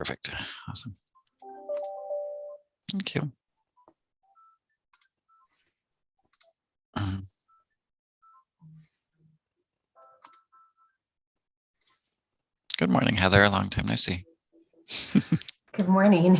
Perfect. Awesome. Thank you. Good morning, Heather. Long time no see. Good morning.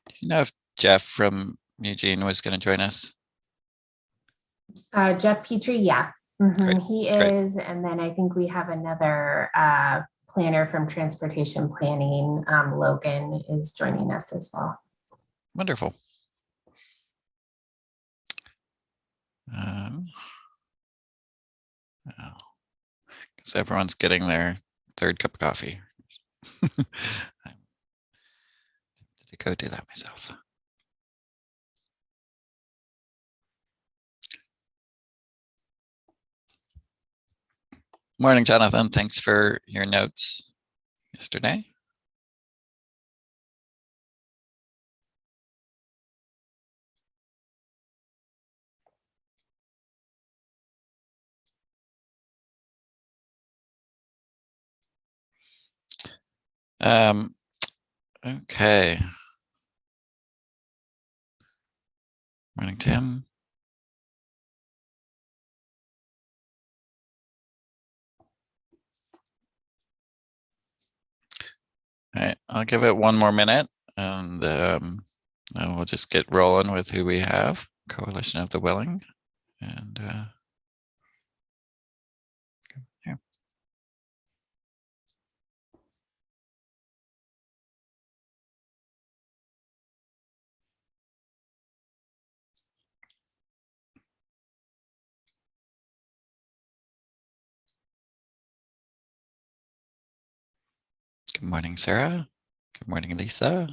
Do you know if Jeff from Eugene was going to join us? Jeff Petrie, yeah, Great. he Great. is. And then I think we have another planner from transportation planning. Logan is joining us as well. Wonderful. Because everyone's getting their third cup of coffee. I'm tempted to go do that myself. Morning, Jonathan. Thanks for your notes yesterday. Okay. Morning, Tim. All right, I'll give it one more minute and we'll just get rolling with who we have. Coalition of the Willing. And yeah. Good morning, Sarah. Good morning, Lisa.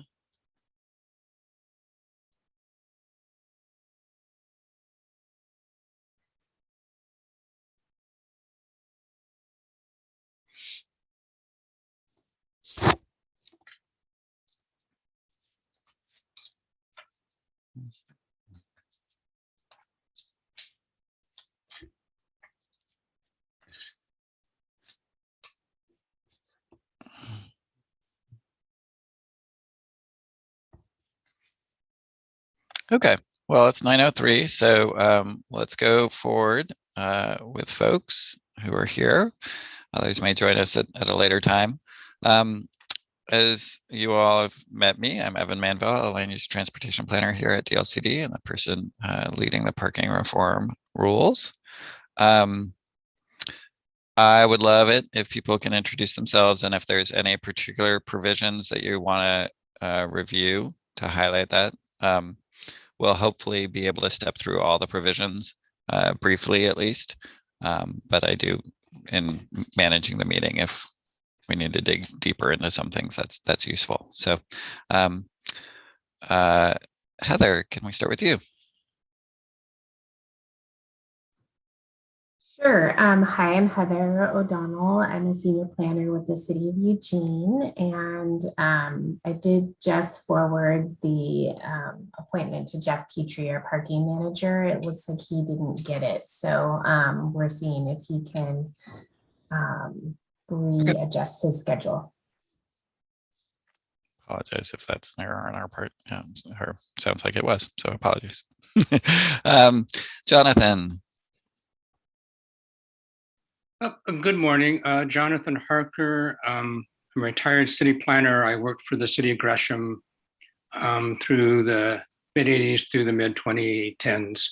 Okay, well, it's 9:03, so let's go forward with folks who are here. Others may join us at a later time. As you all have met me, I'm Evan Manville, a land use transportation planner here at DLCD and the person leading the parking reform rules. I would love it if people can introduce themselves and if there's any particular provisions that you want to review to highlight that. We'll hopefully be able to step through all the provisions briefly at least, but I do in managing the meeting if we need to dig deeper into some things that's useful. So Heather, can we start with you? Sure. Hi, I'm Heather O'Donnell. I'm a senior planner with the City of Eugene, and I did just forward the appointment to Jeff Petrie, our parking manager. It looks like he didn't get it, so we're seeing if he can readjust his schedule. Apologize if that's an error on our part. Sounds like it was, so apologies. Jonathan. Good morning, Jonathan Harker. I'm a retired city planner. I worked for the city of Gresham through the mid-'80s through the mid-2010s.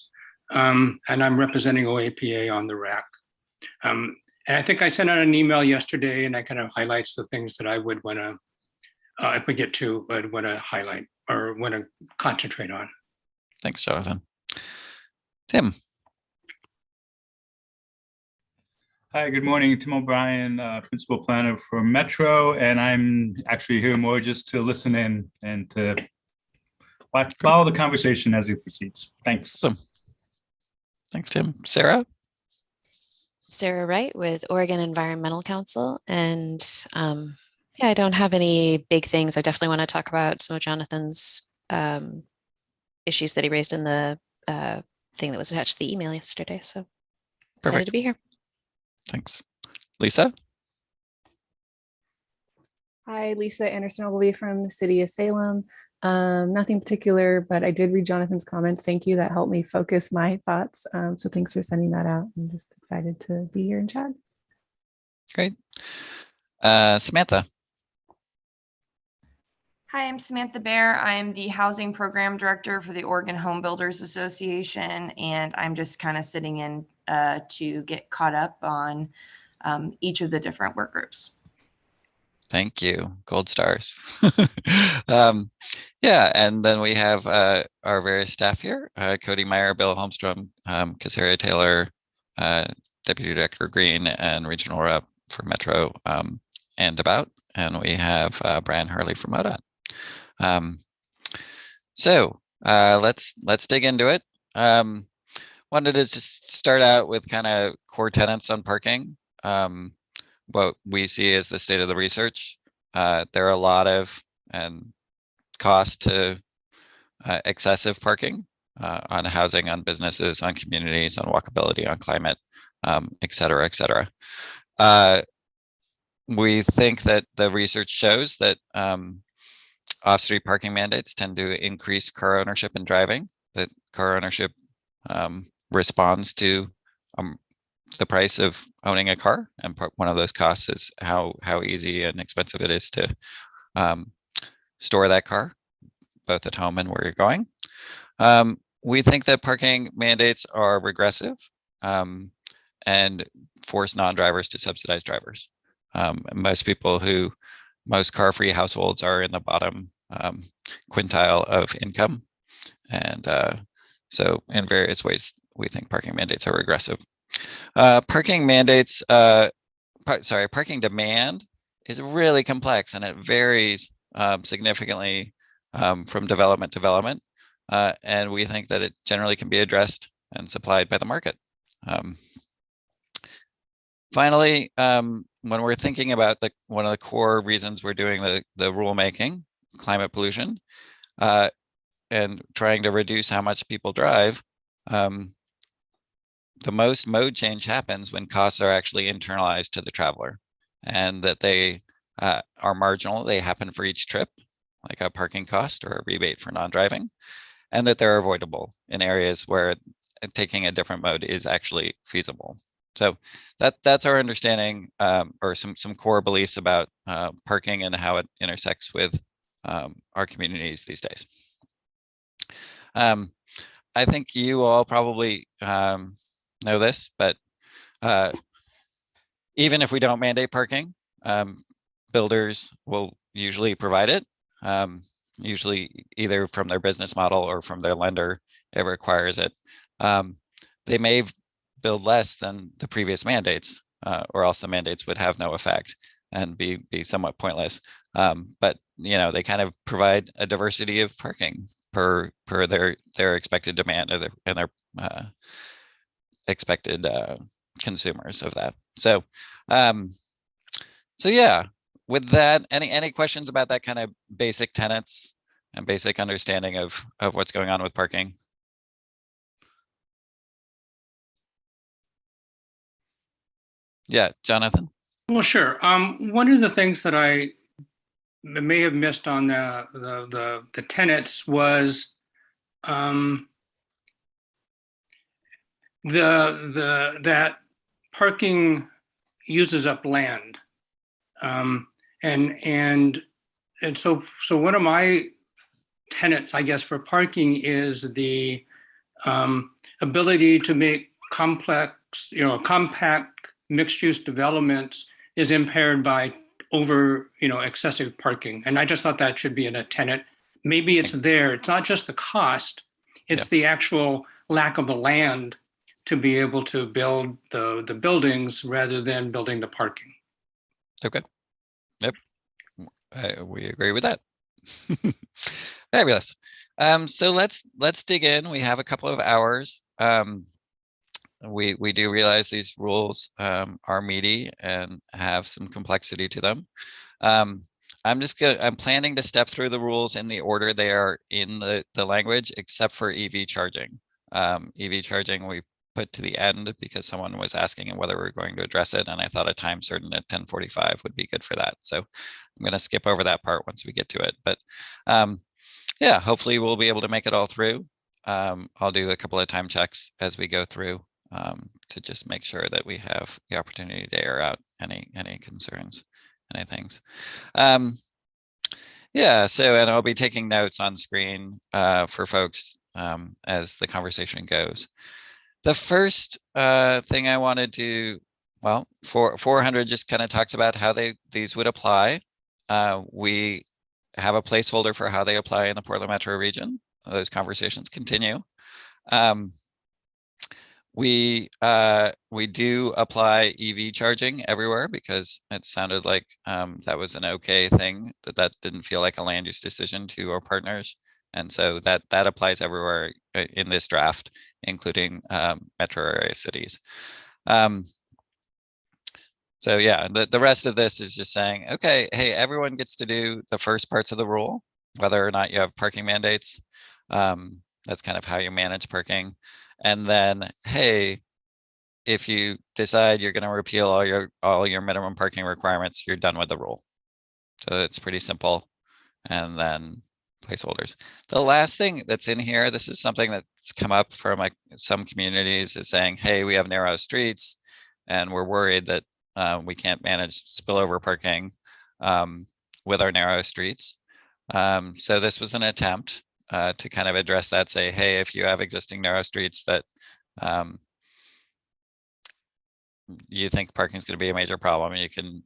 And I'm representing OAPA on the RAC. And I think I sent out an email yesterday and I kind of highlights the things that I would want to, if we get to, I'd want to highlight or want to concentrate on. Thanks, Jonathan. Tim. Hi, good morning. Tim O'Brien, Principal Planner for Metro, and I'm actually here more just to listen in and to follow the conversation as it proceeds. Thanks. Awesome. Thanks, Tim. Sarah? Sarah Wright with Oregon Environmental Council, and Yeah, I don't have any big things. I definitely want to talk about some of Jonathan's issues that he raised in the thing that was attached to the email yesterday. So excited Perfect. to be here. Thanks. Lisa? Hi, Lisa Anderson Ogilvie from the city of Salem. Nothing particular, but I did read Jonathan's comments. Thank you. That helped me focus my thoughts. So thanks for sending that out. I'm just excited to be here and chat. Great. Samantha? Hi, I'm Samantha Bear. I'm the Housing Program Director for the Oregon Home Builders Association, and I'm just kind of sitting in to get caught up on each of the different work groups. Thank you. Gold stars. Yeah, and then we have our various staff here, Cody Meyer, Bill Holmstrom, Kasaria Taylor, Deputy Director Green, and Regional Rep for Metro and about. And we have Brian Hurley from ODOT. So let's dig into it. Wanted to just start out with kind of core tenets on parking. What we see as the state of the research. There are a lot of costs to excessive parking on housing, on businesses, on communities, on walkability, on climate, et cetera, et cetera. We think that the research shows that off-street parking mandates tend to increase car ownership and driving, that car ownership responds to the price of owning a car, and one of those costs is how easy and expensive it is to store that car, both at home and where you're going. We think that parking mandates are regressive and force non-drivers to subsidize drivers. Most car-free households are in the bottom quintile of income, and so in various ways, we think parking mandates are regressive. Parking mandates, parking demand is really complex, and it varies significantly from development to development. And we think that it generally can be addressed and supplied by the market. Finally, when we're thinking about one of the core reasons we're doing the rulemaking, climate pollution, and trying to reduce how much people drive, the most mode change happens when costs are actually internalized to the traveler, and that they are marginal. They happen for each trip, like a parking cost or a rebate for non-driving, and that they're avoidable in areas where taking a different mode is actually feasible. So that's our understanding, or some core beliefs about parking and how it intersects with our communities these days. I think you all probably know this, but even if we don't mandate parking, builders will usually provide it, usually either from their business model or from their lender. It requires it. They may build less than the previous mandates, or else the mandates would have no effect and be somewhat pointless. But they kind of provide a diversity of parking per their expected demand and their expected consumers of that. So yeah, with that, any questions about that kind of basic tenets and basic understanding of what's going on with parking? Yeah, Jonathan? Well, sure. One of the things that I may have missed on the tenets was that parking uses up land, and so one of my tenets, I guess, for parking is the ability to make compact mixed-use developments is impaired by excessive parking. And I just thought that should be in a tenet. Maybe it's there. It's not just the cost, it's the actual lack of the land to be able to build the buildings rather than building the parking. Okay. Yep. We agree with that. Fabulous. So let's dig in. We have a couple of hours. We do realize these rules are meaty and have some complexity to them. I'm planning to step through the rules in the order they are in the language, except for EV charging. EV charging we put to the end because someone was asking whether we're going to address it, and I thought a time certain at 10:45 would be good for that. So I'm going to skip over that part once we get to it. But yeah, hopefully we'll be able to make it all through. I'll do a couple of time checks as we go through to just make sure that we have the opportunity to air out any concerns, any things. Yeah, so, and I'll be taking notes on screen for folks as the conversation goes. The first thing I wanted to, well, 400 just kind of talks about how these would apply. We have a placeholder for how they apply in the Portland Metro region. Those conversations continue. We do apply EV charging everywhere because it sounded like that was an okay thing, that didn't feel like a land use decision to our partners. And so that applies everywhere in this draft, including metro area cities. So yeah, the rest of this is just saying, okay, hey, everyone gets to do the first parts of the rule, whether or not you have parking mandates. That's kind of how you manage parking. And then, hey, if you decide you're going to repeal all your minimum parking requirements, you're done with the rule. So it's pretty simple. And then placeholders. The last thing that's in here, this is something that's come up from like some communities, is saying, hey, we have narrow streets and we're worried that we can't manage spillover parking with our narrow streets. So this was an attempt to kind of address that, say, hey, if you have existing narrow streets that you think parking is going to be a major problem, you can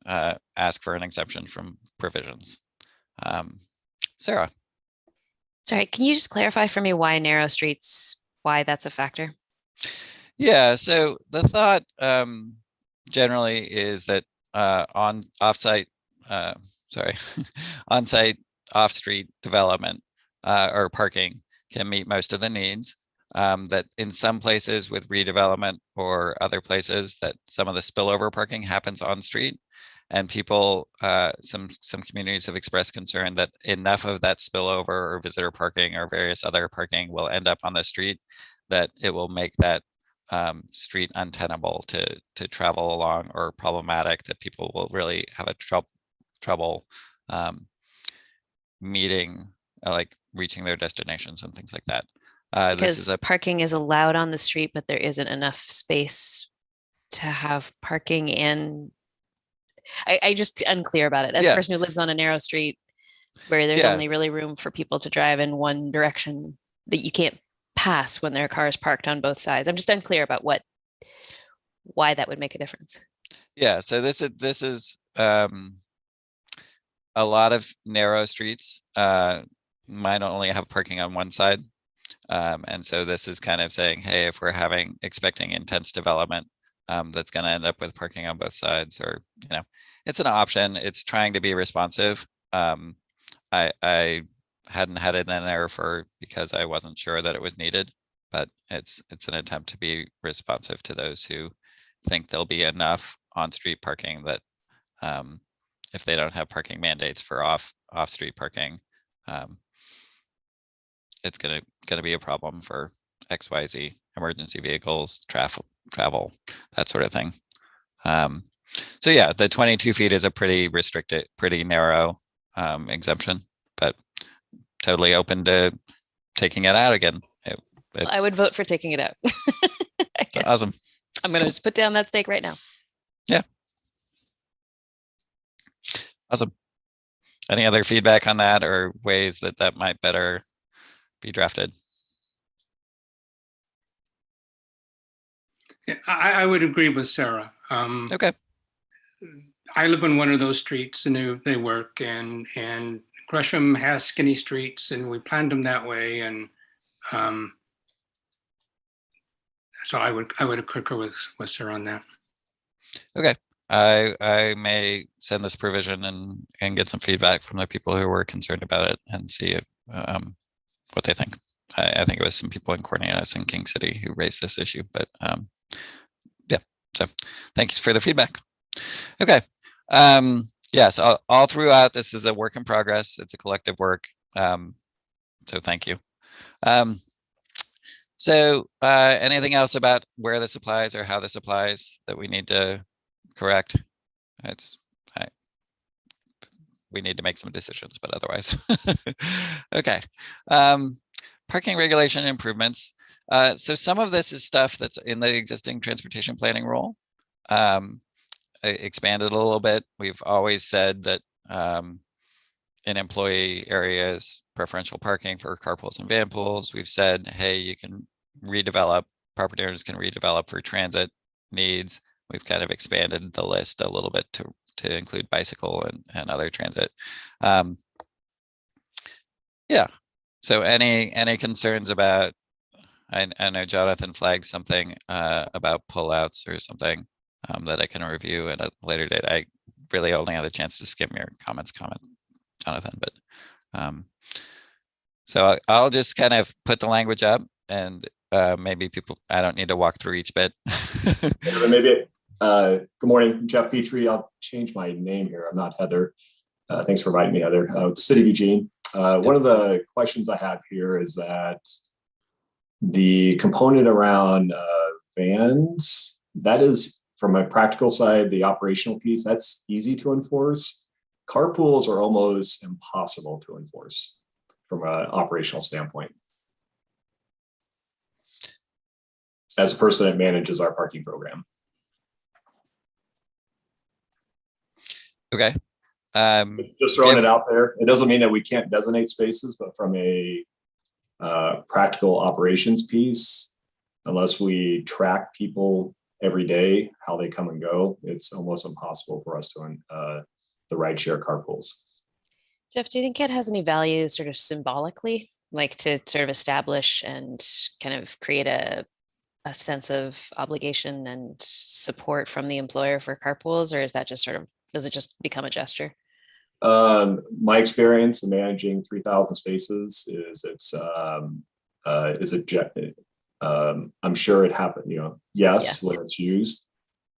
ask for an exemption from provisions. Sarah. Sorry, can you just clarify for me why narrow streets, why that's a factor? Yeah, so the thought generally is that on-site off-street development or parking can meet most of the needs. That in some places with redevelopment or other places that some of the spillover parking happens on street, and people, some communities have expressed concern that enough of that spillover or visitor parking or various other parking will end up on the street that it will make that street untenable to travel along, or problematic, that people will really have a trouble meeting, like reaching their destinations and things like that. Because parking is allowed on the street, but there isn't enough space to have parking in. I just unclear about it. As a person who lives on a narrow street where there's only really room for people to drive in one direction, that you can't pass when there are cars parked on both sides. I'm just unclear about why that would make a difference. Yeah, so this is a lot of narrow streets might only have parking on one side. And so this is kind of saying, hey, if we're expecting intense development, that's going to end up with parking on both sides, or, you know, it's an option. It's trying to be responsive. I hadn't had it in there because I wasn't sure that it was needed, but it's an attempt to be responsive to those who think there'll be enough on-street parking that if they don't have parking mandates for off-street parking, it's gonna be a problem for XYZ, emergency vehicles, travel, that sort of thing. So yeah, the 22 feet is a pretty restricted, pretty narrow exemption, but totally open to taking it out again. I would vote for taking it out. I guess. Awesome. I'm gonna just put down that stake right now. Yeah. Awesome. Any other feedback on that, or ways that might better be drafted? I would agree with Sarah. Okay. I live on one of those streets, and they work, and Gresham has skinny streets, and we planned them that way, and so I would concur with Sarah on that. Okay. I may send this provision and get some feedback from the people who were concerned about it and see what they think. I think it was some people in Cornelius and King City who raised this issue, but yeah, so thanks for the feedback. Okay, Yes, all throughout, this is a work in progress. It's a collective work. So thank you. So anything else about where this applies or how this applies that we need to correct? We need to make some decisions, but otherwise. Okay. Parking regulation improvements. So some of this is stuff that's in the existing transportation planning rule. Expanded a little bit. We've always said that in employee areas, preferential parking for carpools and van pools. We've said, hey, you can redevelop, property owners can redevelop for transit needs. We've kind of expanded the list a little bit to include bicycle and other transit. Yeah. So any concerns about, I know Jonathan flagged something about pullouts or something that I can review at a later date. I really only had a chance to skim your comment, Jonathan, but so I'll just kind of put the language up and maybe people, I don't need to walk through each bit. Maybe, good morning, Jeff Petrie. I'll change my name here. I'm not Heather. Thanks for inviting me, Heather. The City of Eugene. One of the questions I have here is that the component around vans, that is from a practical side, the operational piece, that's easy to enforce. Carpools are almost impossible to enforce from an operational standpoint. As a person that manages our parking program. Okay. Just throwing it out there. It doesn't mean that we can't designate spaces, but from a practical operations piece, unless we track people every day, how they come and go, it's almost impossible for us to the rideshare carpools. Jeff, do you think it has any value sort of symbolically, like to sort of establish and kind of create a sense of obligation and support from the employer for carpools, or is that just sort of, does it just become a gesture? My experience in managing 3,000 spaces is I'm sure it happened, yes, when it's used.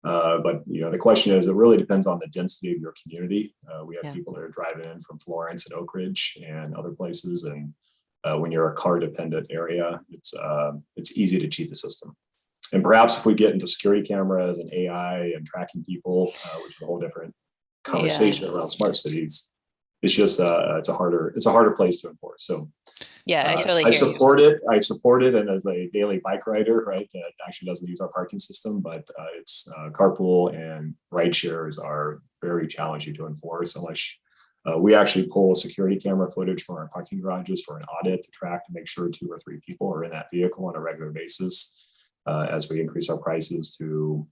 But the question is, it really depends on the density of your community. We have people that are driving in from Florence and Oak Ridge and other places, and when you're a car dependent area, it's easy to cheat the system. And perhaps if we get into security cameras and AI and tracking people, which is a whole different conversation around smart cities, it's just it's a harder place to enforce. So yeah, I support it. I support it, and as a daily bike rider, right, that actually doesn't use our parking system, but it's carpool and ride shares are very challenging to enforce unless we actually pull security camera footage from our parking garages for an audit to track to make sure 2 or 3 people are in that vehicle on a regular basis as we increase our prices to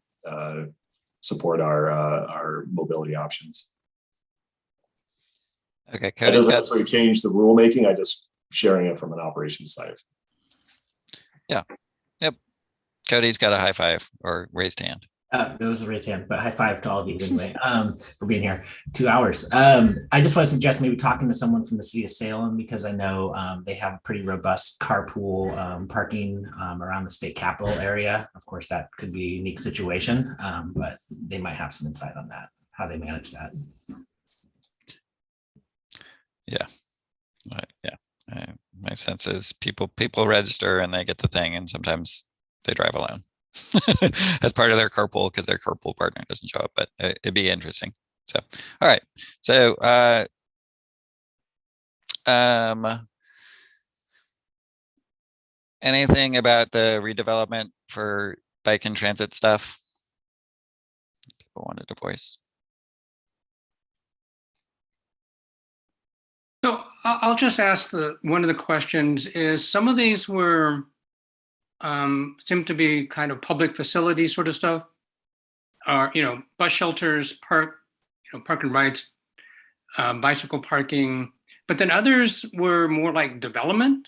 support our mobility options. Okay, That doesn't necessarily change the rulemaking. I just sharing it from an operations side. Yeah. Yep. Cody's got a high five or raised hand. It was a raised hand, but high five to all of you anyway for being here 2 hours. I just want to suggest maybe talking to someone from the city of Salem, because I know they have a pretty robust carpool parking around the state capitol area. Of course, that could be a unique situation, but they might have some insight on that, how they manage that. Yeah. Yeah. My sense is people register and they get the thing, and sometimes they drive alone as part of their carpool because their carpool partner doesn't show up, but it'd be interesting. So, all right. So, anything about the redevelopment for bike and transit stuff people wanted to voice? So I'll just ask one of the questions is, some of these were seem to be kind of public facility sort of stuff, or bus shelters, park and rides, bicycle parking, but then others were more like development,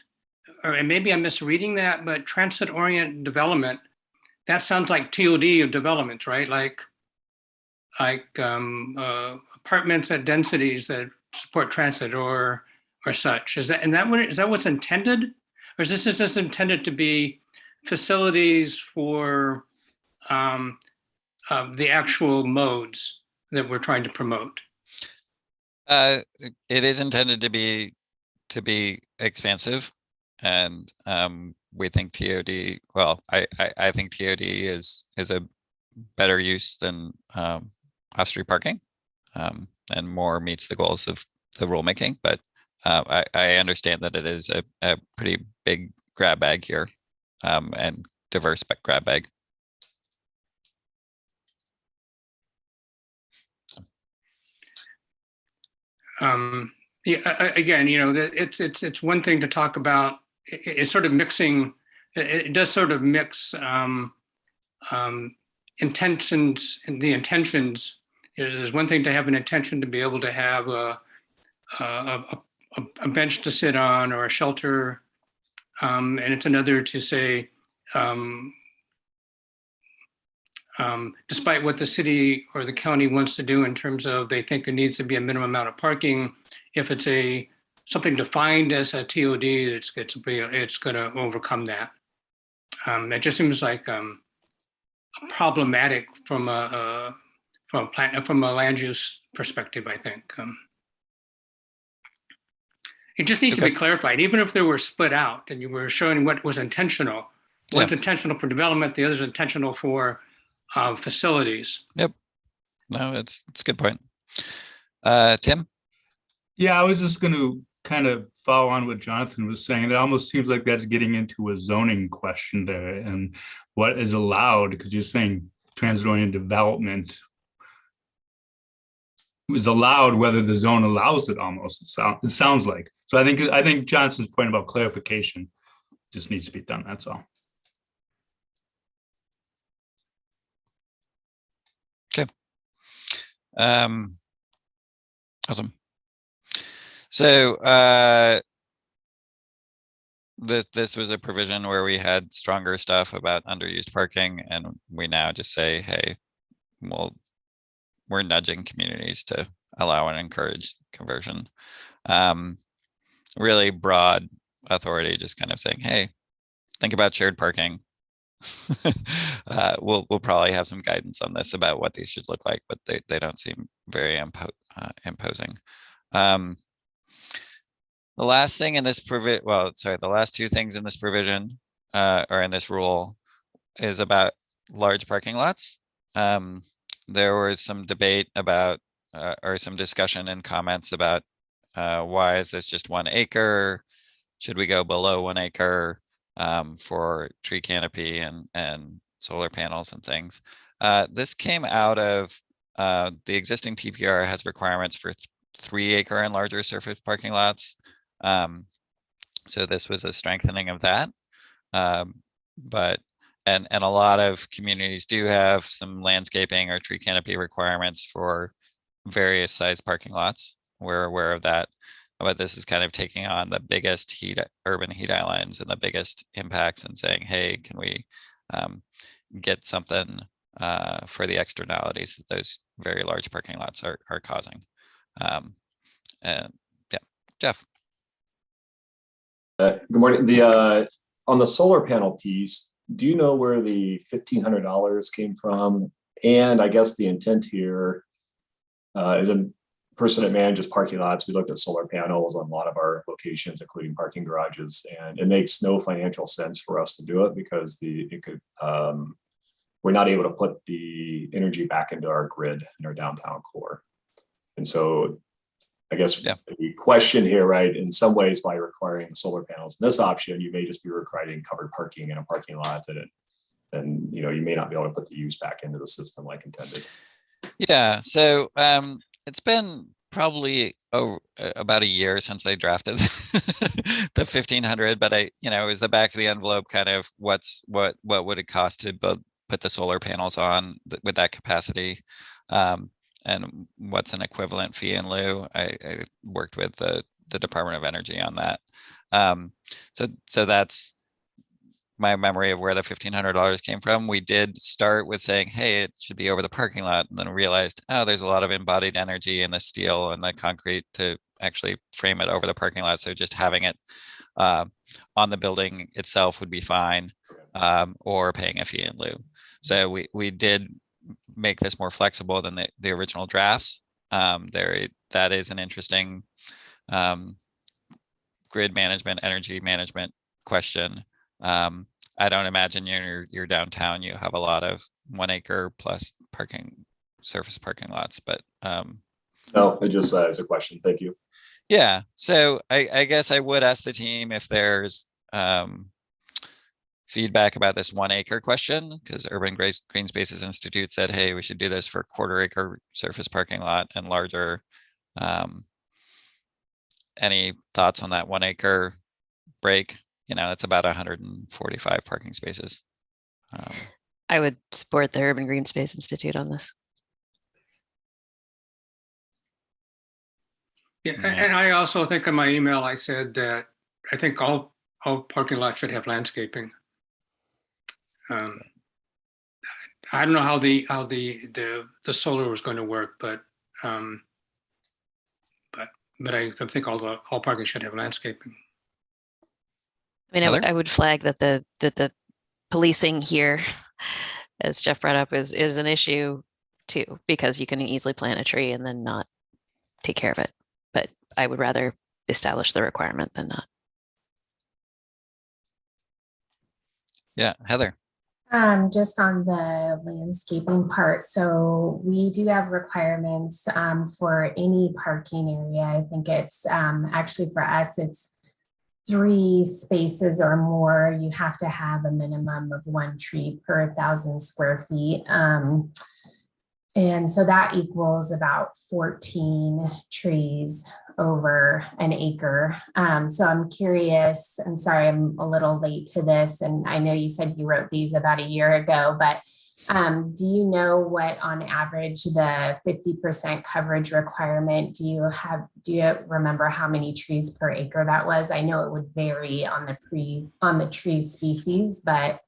and maybe I'm misreading that, but transit oriented development, that sounds like TOD of developments, right? Like apartments at densities that support transit or such. Is that what's intended, or is this just intended to be facilities for the actual modes that we're trying to promote? It is intended to be expansive, and we think TOD. Well, I think TOD is a better use than off-street parking, and more meets the goals of the rulemaking. But I understand that it is a pretty big grab bag here, and diverse grab bag. Yeah, again, it's one thing to talk about. It's sort of mixing. It does sort of mix intentions, and the intentions. There's one thing to have an intention to be able to have a bench to sit on or a shelter, and it's another to say, despite what the city or the county wants to do in terms of they think there needs to be a minimum amount of parking, if it's something defined as a TOD, it's going to overcome that. It just seems like problematic from a land use perspective, I think. It just needs to be clarified, even if they were split out and you were showing what was intentional. One's intentional for development, the other's intentional for facilities. Yep. No, it's a good point. Tim? Yeah, I was just going to kind of follow on what Jonathan was saying. It almost seems like that's getting into a zoning question there, and what is allowed, because you're saying transit-oriented development is allowed whether the zone allows it. Almost it sounds like. So I think Johnson's point about clarification just needs to be done. That's all. Okay. Awesome. So this was a provision where we had stronger stuff about underused parking, and we now just say, hey, well, we're nudging communities to allow and encourage conversion. Really broad authority, just kind of saying, hey, think about shared parking. We'll probably have some guidance on this about what these should look like, but they don't seem very imposing. The last thing in this the last two things in this provision or in this rule is about large parking lots. There was some debate about or some discussion and comments about why is this just 1 acre? Should we go below 1 acre for tree canopy and solar panels and things? This came out of the existing TPR has requirements for 3 acre and larger surface parking lots. So this was a strengthening of that. But a lot of communities do have some landscaping or tree canopy requirements for various size parking lots. We're aware of that, but this is kind of taking on the biggest urban heat islands and the biggest impacts and saying, hey, can we get something for the externalities that those very large parking lots are causing? And yeah, Jeff. Good morning. On the solar panel piece, do you know where the $1,500 came from? And I guess the intent here is a person that manages parking lots. We looked at solar panels on a lot of our locations, including parking garages, and it makes no financial sense for us to do it because we're not able to put the energy back into our grid in our downtown core. And so I guess the question here, right, in some ways by requiring solar panels in this option, you may just be requiring covered parking in a parking lot and you may not be able to put the use back into the system like intended. Yeah, so it's been probably about a year since I drafted the 1,500, but it was the back of the envelope kind of what would it cost to put the solar panels on with that capacity. And what's an equivalent fee in lieu? I worked with the Department of Energy on that. So that's my memory of where the $1,500 came from. We did start with saying, hey, it should be over the parking lot, and then realized, oh, there's a lot of embodied energy in the steel and the concrete to actually frame it over the parking lot. So just having it on the building itself would be fine, or paying a fee in lieu. So we did make this more flexible than the original drafts. That is an interesting grid management, energy management question. I don't imagine you're downtown, you have a lot of 1 acre plus surface parking lots, but No, it just is a question. Thank you. yeah, so I guess I would ask the team if there's feedback about this 1 acre question, because Urban Green Spaces Institute said, hey, we should do this for 1/4 acre surface parking lot and larger. Any thoughts on that 1 acre break? You know, it's about 145 parking spaces. I would support the Urban Green Space Institute on this. Yeah, Yeah. and I also think in my email, I said that I think all parking lots should have landscaping. I don't know how the solar was going to work, but I think all parking should have landscaping. I mean, Heather? I would flag that the policing here, as Jeff brought up, is an issue too, because you can easily plant a tree and then not take care of it. But I would rather establish the requirement than not. Yeah, Heather. Just on the landscaping part, so we do have requirements for any parking area. I think it's actually for us, it's 3 spaces or more. You have to have a minimum of 1 tree per 1,000 square feet. And so that equals about 14 trees over an acre. So I'm curious, and sorry, I'm a little late to this, and I know you said you wrote these about a year ago, but do you know what on average the 50% coverage requirement, do you remember how many trees per acre that was? I know it would vary on the tree species, but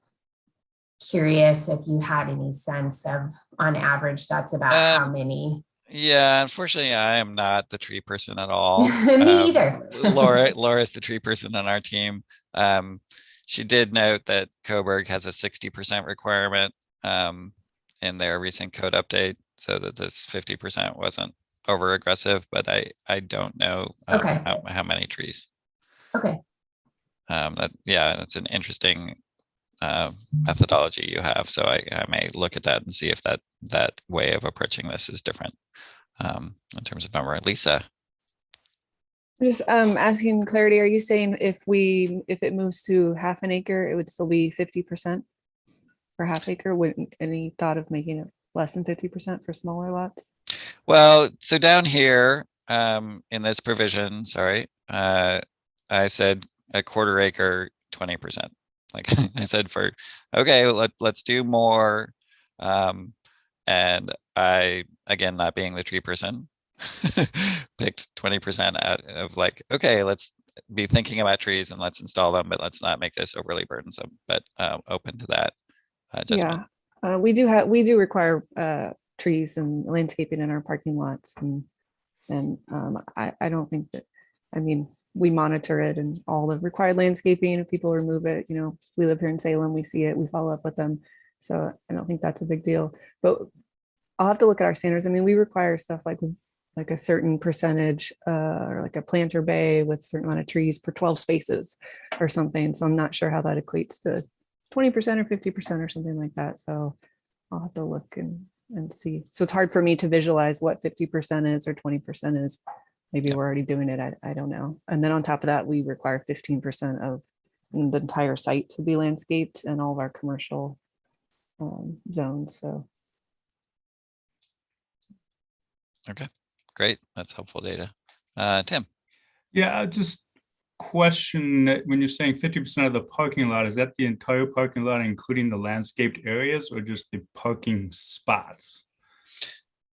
curious if you had any sense of on average that's about how many. Yeah, unfortunately, I am not the tree person at all. Me either. Laura's the tree person on our team. She did note that Coburg has a 60% requirement in their recent code update, so that this 50% wasn't over aggressive, but I don't know Okay. how many trees. Okay. That's an interesting methodology you have. So I may look at that and see if that way of approaching this is different in terms of number. Lisa. Just asking clarity, are you saying if it moves to half an acre, it would still be 50% for half acre? Wouldn't any thought of making it less than 50% for smaller lots? Well, so down here in this provision, sorry, I said a 1/4 acre, 20%. Like I said, okay, let's do more. And I, again, not being the tree person, picked 20% out of like, okay, let's be thinking about trees and let's install them, but let's not make this overly burdensome, but open to that adjustment. Yeah, we do require trees and landscaping in our parking lots, and I don't think that, I mean, we monitor it and all the required landscaping. If people remove it, you know, we live here in Salem, we see it, we follow up with them. So I don't think that's a big deal, but I'll have to look at our standards. I mean, we require stuff like a certain percentage or like a planter bay with a certain amount of trees per 12 spaces or something. So I'm not sure how that equates to 20% or 50% or something like that. So I'll have to look and see. So it's hard for me to visualize what 50% is or 20% is. Maybe we're already doing it. I don't know. And then on top of that, we require 15% of the entire site to be landscaped and all of our commercial zones. So. Okay, great. That's helpful data. Tim. Yeah, just question that when you're saying 50% of the parking lot, is that the entire parking lot, including the landscaped areas, or just the parking spots?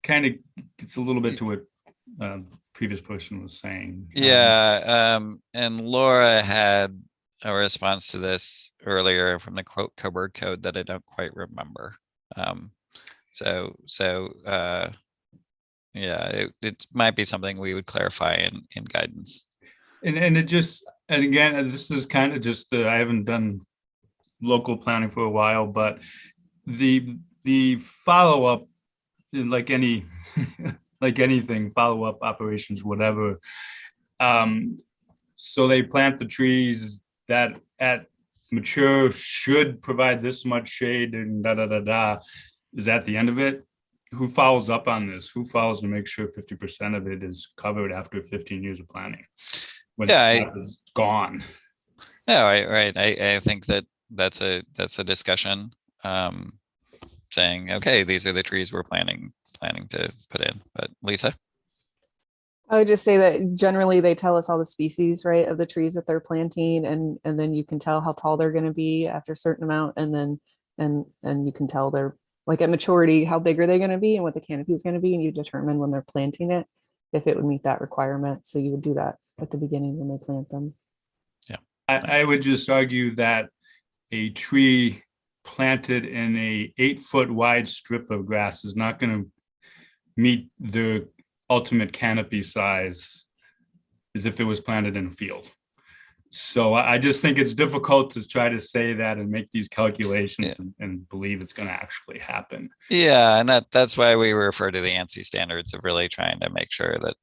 Kind of gets a little bit to what previous person was saying. Yeah, and Laura had a response to this earlier from the Coburg code that I don't quite remember. Yeah, it might be something we would clarify in guidance. And again, this is kind of just I haven't done local planning for a while, but the follow-up, like any like anything, follow-up operations, whatever. So they plant the trees that at mature should provide this much shade and da da da da. Is that the end of it? Who follows up on this? Who follows to make sure 50% of it is covered after 15 years of planning? When stuff is gone. No, right. I think that's a discussion, saying, okay, these are the trees we're planning to put in. But Lisa? I would just say that generally they tell us all the species, right, of the trees that they're planting, and then you can tell how tall they're going to be after a certain amount, and then and you can tell they're like at maturity how big are they going to be and what the canopy is going to be, and you determine when they're planting it if it would meet that requirement. So you would do that at the beginning when they plant them. Yeah, I would just argue that a tree planted in a 8-foot wide strip of grass is not going to meet the ultimate canopy size as if it was planted in a field. So I just think it's difficult to try to say that and make these calculations and believe it's going to actually happen. Yeah, and that's why we refer to the ANSI standards of really trying to make sure that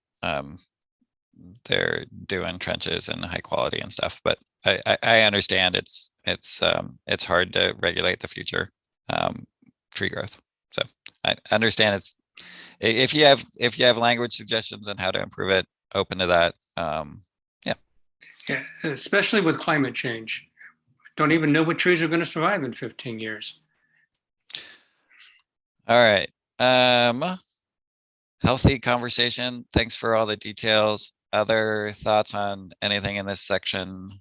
they're doing trenches and high quality and stuff. But I understand it's hard to regulate the future tree growth. So I understand if you have language suggestions on how to improve it, open to that. Yeah, especially with climate change. Don't even know what trees are going to survive in 15 years. All right. Healthy conversation. Thanks for all the details. Other thoughts on anything in this section?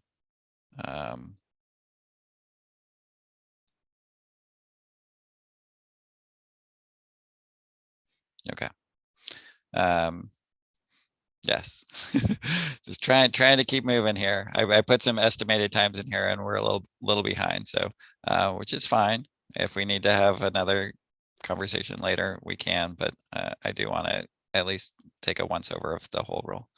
Okay. Yes. Just trying to keep moving here. I put some estimated times in here and we're a little behind. So, which is fine. If we need to have another conversation later, we can, but I do want to at least take a once over of the whole rule.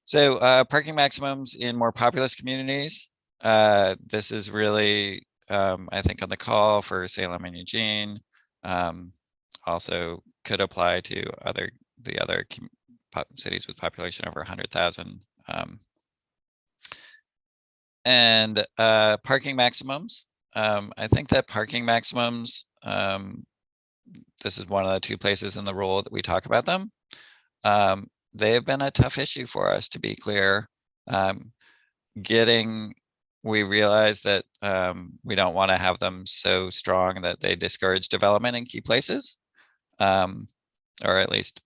So parking maximums in more populous communities. This is really, I think, on the call for Salem and Eugene. Also could apply to the other cities with population over 100,000. And parking maximums. I think that parking maximums, this is one of the 2 places in the rule that we talk about them. They have been a tough issue for us, to be clear. We realize that we don't want to have them so strong that they discourage development in key places, or at least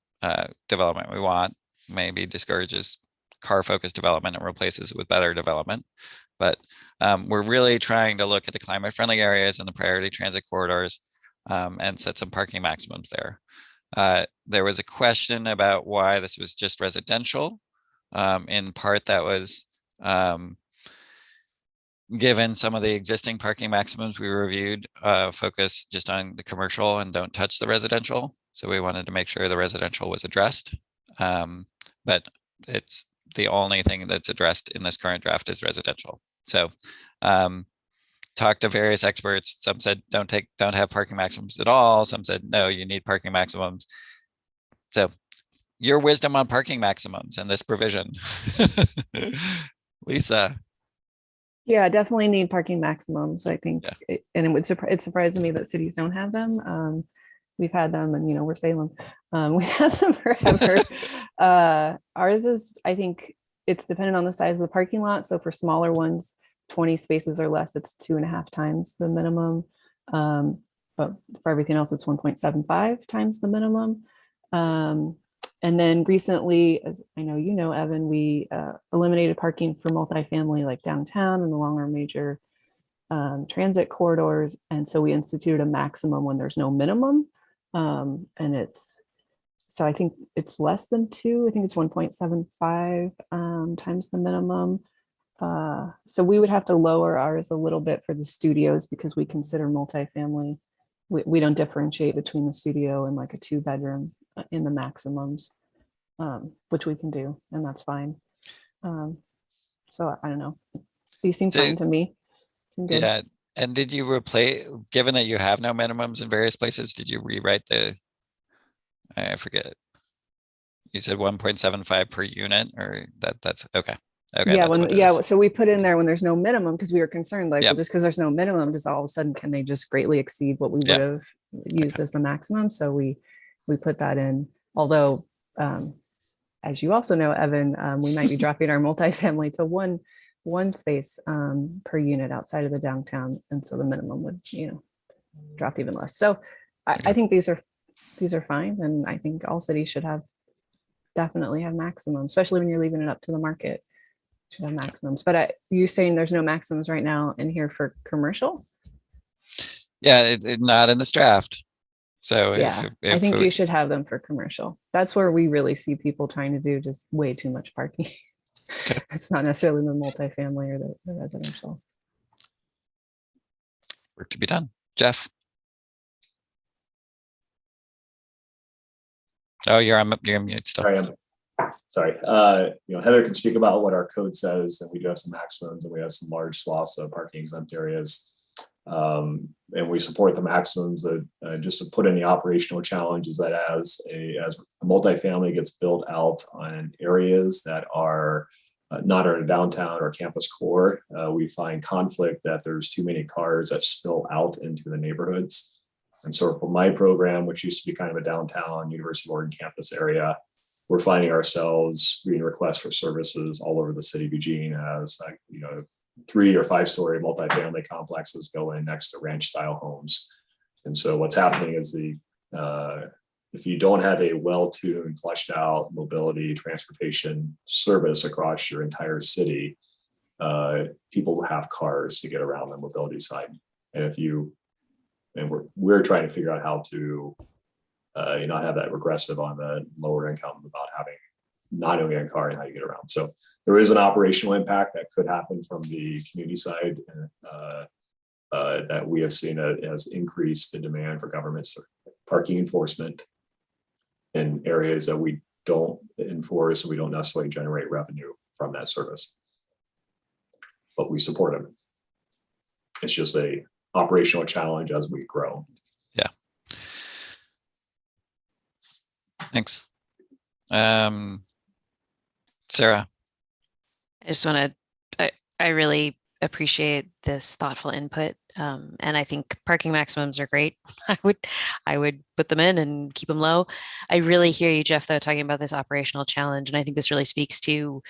development we want maybe discourages car-focused development and replaces it with better development. But we're really trying to look at the climate-friendly areas and the priority transit corridors and set some parking maximums there. There was a question about why this was just residential. In part, that was given some of the existing parking maximums we reviewed focus just on the commercial and don't touch the residential. So we wanted to make sure the residential was addressed. But it's the only thing that's addressed in this current draft is residential. So talked to various experts. Some said don't have parking maximums at all. Some said no, you need parking maximums. So your wisdom on parking maximums and this provision. Lisa. Yeah, definitely need parking maximums, I think. Yeah. It surprises me that cities don't have them. We've had them, and we're Salem. We had them forever. Ours is, I think it's dependent on the size of the parking lot. So for smaller ones, 20 spaces or less, it's 2.5 times the minimum. But for everything else, it's 1.75 times the minimum. And then recently, as I know you know, Evan, we eliminated parking for multifamily like downtown and along our major transit corridors. And so we instituted a maximum when there's no minimum. And so I think it's less than 2. I think it's 1.75 times the minimum. So we would have to lower ours a little bit for the studios because we consider multifamily. We don't differentiate between the studio and like a 2-bedroom in the maximums, which we can do, and that's fine. So I don't know. These seem fine to me. Yeah. And did you replace, given that you have no minimums in various places, did you rewrite the I forget. You said 1.75 per unit, or that's okay. Okay, Yeah, that's what it yeah. is. So we put in there when there's no minimum, because we were concerned, like, Yep. well, just because there's no minimum, does all of a sudden can they just greatly exceed what we would Yeah. have used as the maximum? So we put that in. Although, as you also know, Evan, we might be dropping our multifamily to one space per unit outside of the downtown, and so the minimum would, drop even less. So I think these are fine, and I think all cities should definitely have maximum, especially when you're leaving it up to the market. Should have maximums. But you're saying there's no maximums right now in here for commercial? Yeah, not in this draft. So Yeah, I think you should have them for commercial. That's where we really see people trying to do just way too much parking. Okay. It's not necessarily the multifamily or the residential. work to be done. Jeff. Oh, you're on mute still. Sorry. Heather can speak about what our code says, and we do have some maximums, and we have some large swaths of parking exempt areas. And we support the maximums. That just to put in the operational challenges, that as a multifamily gets built out on areas that are not in a downtown or campus core, we find conflict that there's too many cars that spill out into the neighborhoods. And so for my program, which used to be kind of a downtown University of Oregon campus area, we're finding ourselves reading requests for services all over the city of Eugene as 3 or 5 story multifamily complexes go in next to ranch style homes. And so what's happening is if you don't have a well-tuned, fleshed out mobility transportation service across your entire city, people have cars to get around the mobility side. And we're trying to figure out how to not have that regressive on the lower income about not owning a car and how you get around. So there is an operational impact that could happen from the community side that we have seen has increased the demand for government parking enforcement in areas that we don't enforce, and we don't necessarily generate revenue from that service. But we support them. It's just a operational challenge as we grow. Yeah. Thanks. Sarah. I just want to, I really appreciate this thoughtful input. And I think parking maximums are great. I would put them in and keep them low. I really hear you, Jeff, though, talking about this operational challenge. And I think this really speaks to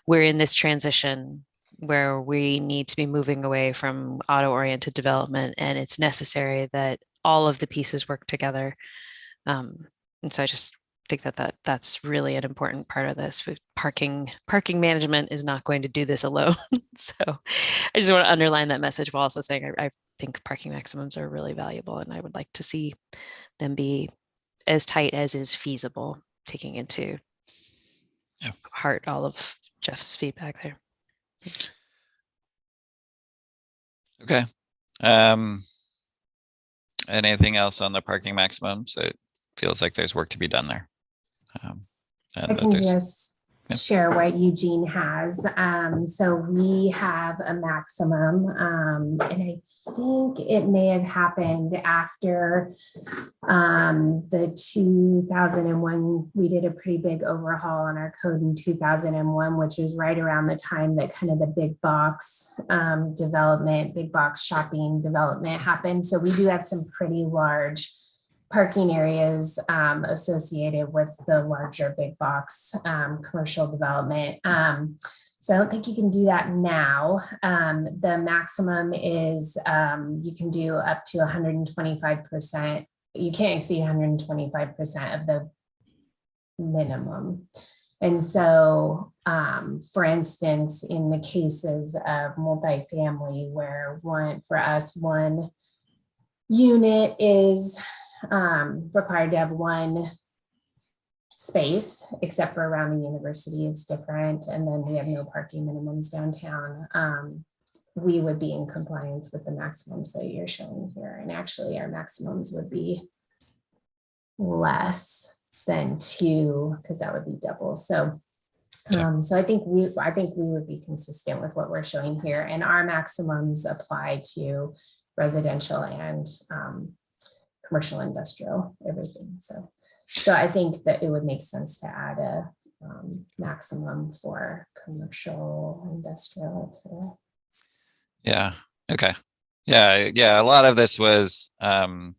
we're in this transition where we need to be moving away from auto-oriented development, and it's necessary that all of the pieces work together. And so I just think that's really an important part of this. Parking management is not going to do this alone. So I just want to underline that message while also saying I think parking maximums are really valuable, and I would like to see them be as tight as is feasible, taking into heart all of Jeff's feedback there. Thanks. Okay. Anything else on the parking maximums? It feels like there's work to be done there. I can just share what Eugene has. So we have a maximum, and I think it may have happened after the 2001. We did a pretty big overhaul on our code in 2001, which was right around the time that kind of the big box development, big box shopping development happened. So we do have some pretty large parking areas associated with the larger big box commercial development. So I don't think you can do that now. The maximum is you can do up to 125%. You can't exceed 125% of the minimum. And so, for instance, in the cases of multifamily where one unit is required to have one space, except for around the university, it's different. And then we have no parking minimums downtown. We would be in compliance with the maximums that you're showing here. And actually our maximums would be less than 2, because that would be double. So so I think we would be consistent with what we're showing here, and our maximums apply to residential and commercial, industrial, everything. So So I think that it would make sense to add a maximum for commercial, industrial to. Yeah, okay. Yeah, a lot of this was the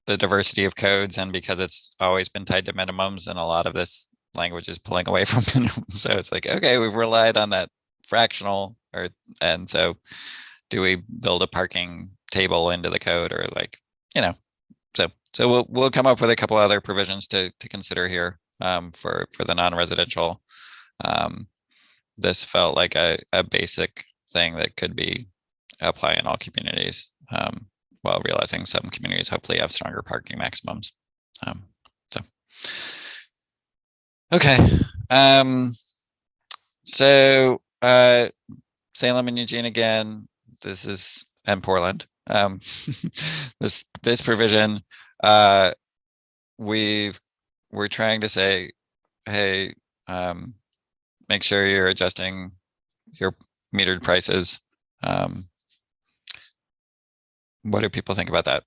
diversity of codes, and because it's always been tied to minimums, and a lot of this language is pulling away from minimums. So it's like, okay, we've relied on that fractional, and so do we build a parking table into the code, or like, so we'll come up with a couple other provisions to consider here for the non-residential. This felt like a basic thing that could be applied in all communities, while realizing some communities hopefully have stronger parking maximums. Okay. So Salem and Eugene again. This is, and Portland. This provision, we're trying to say, hey, make sure you're adjusting your metered prices. What do people think about that?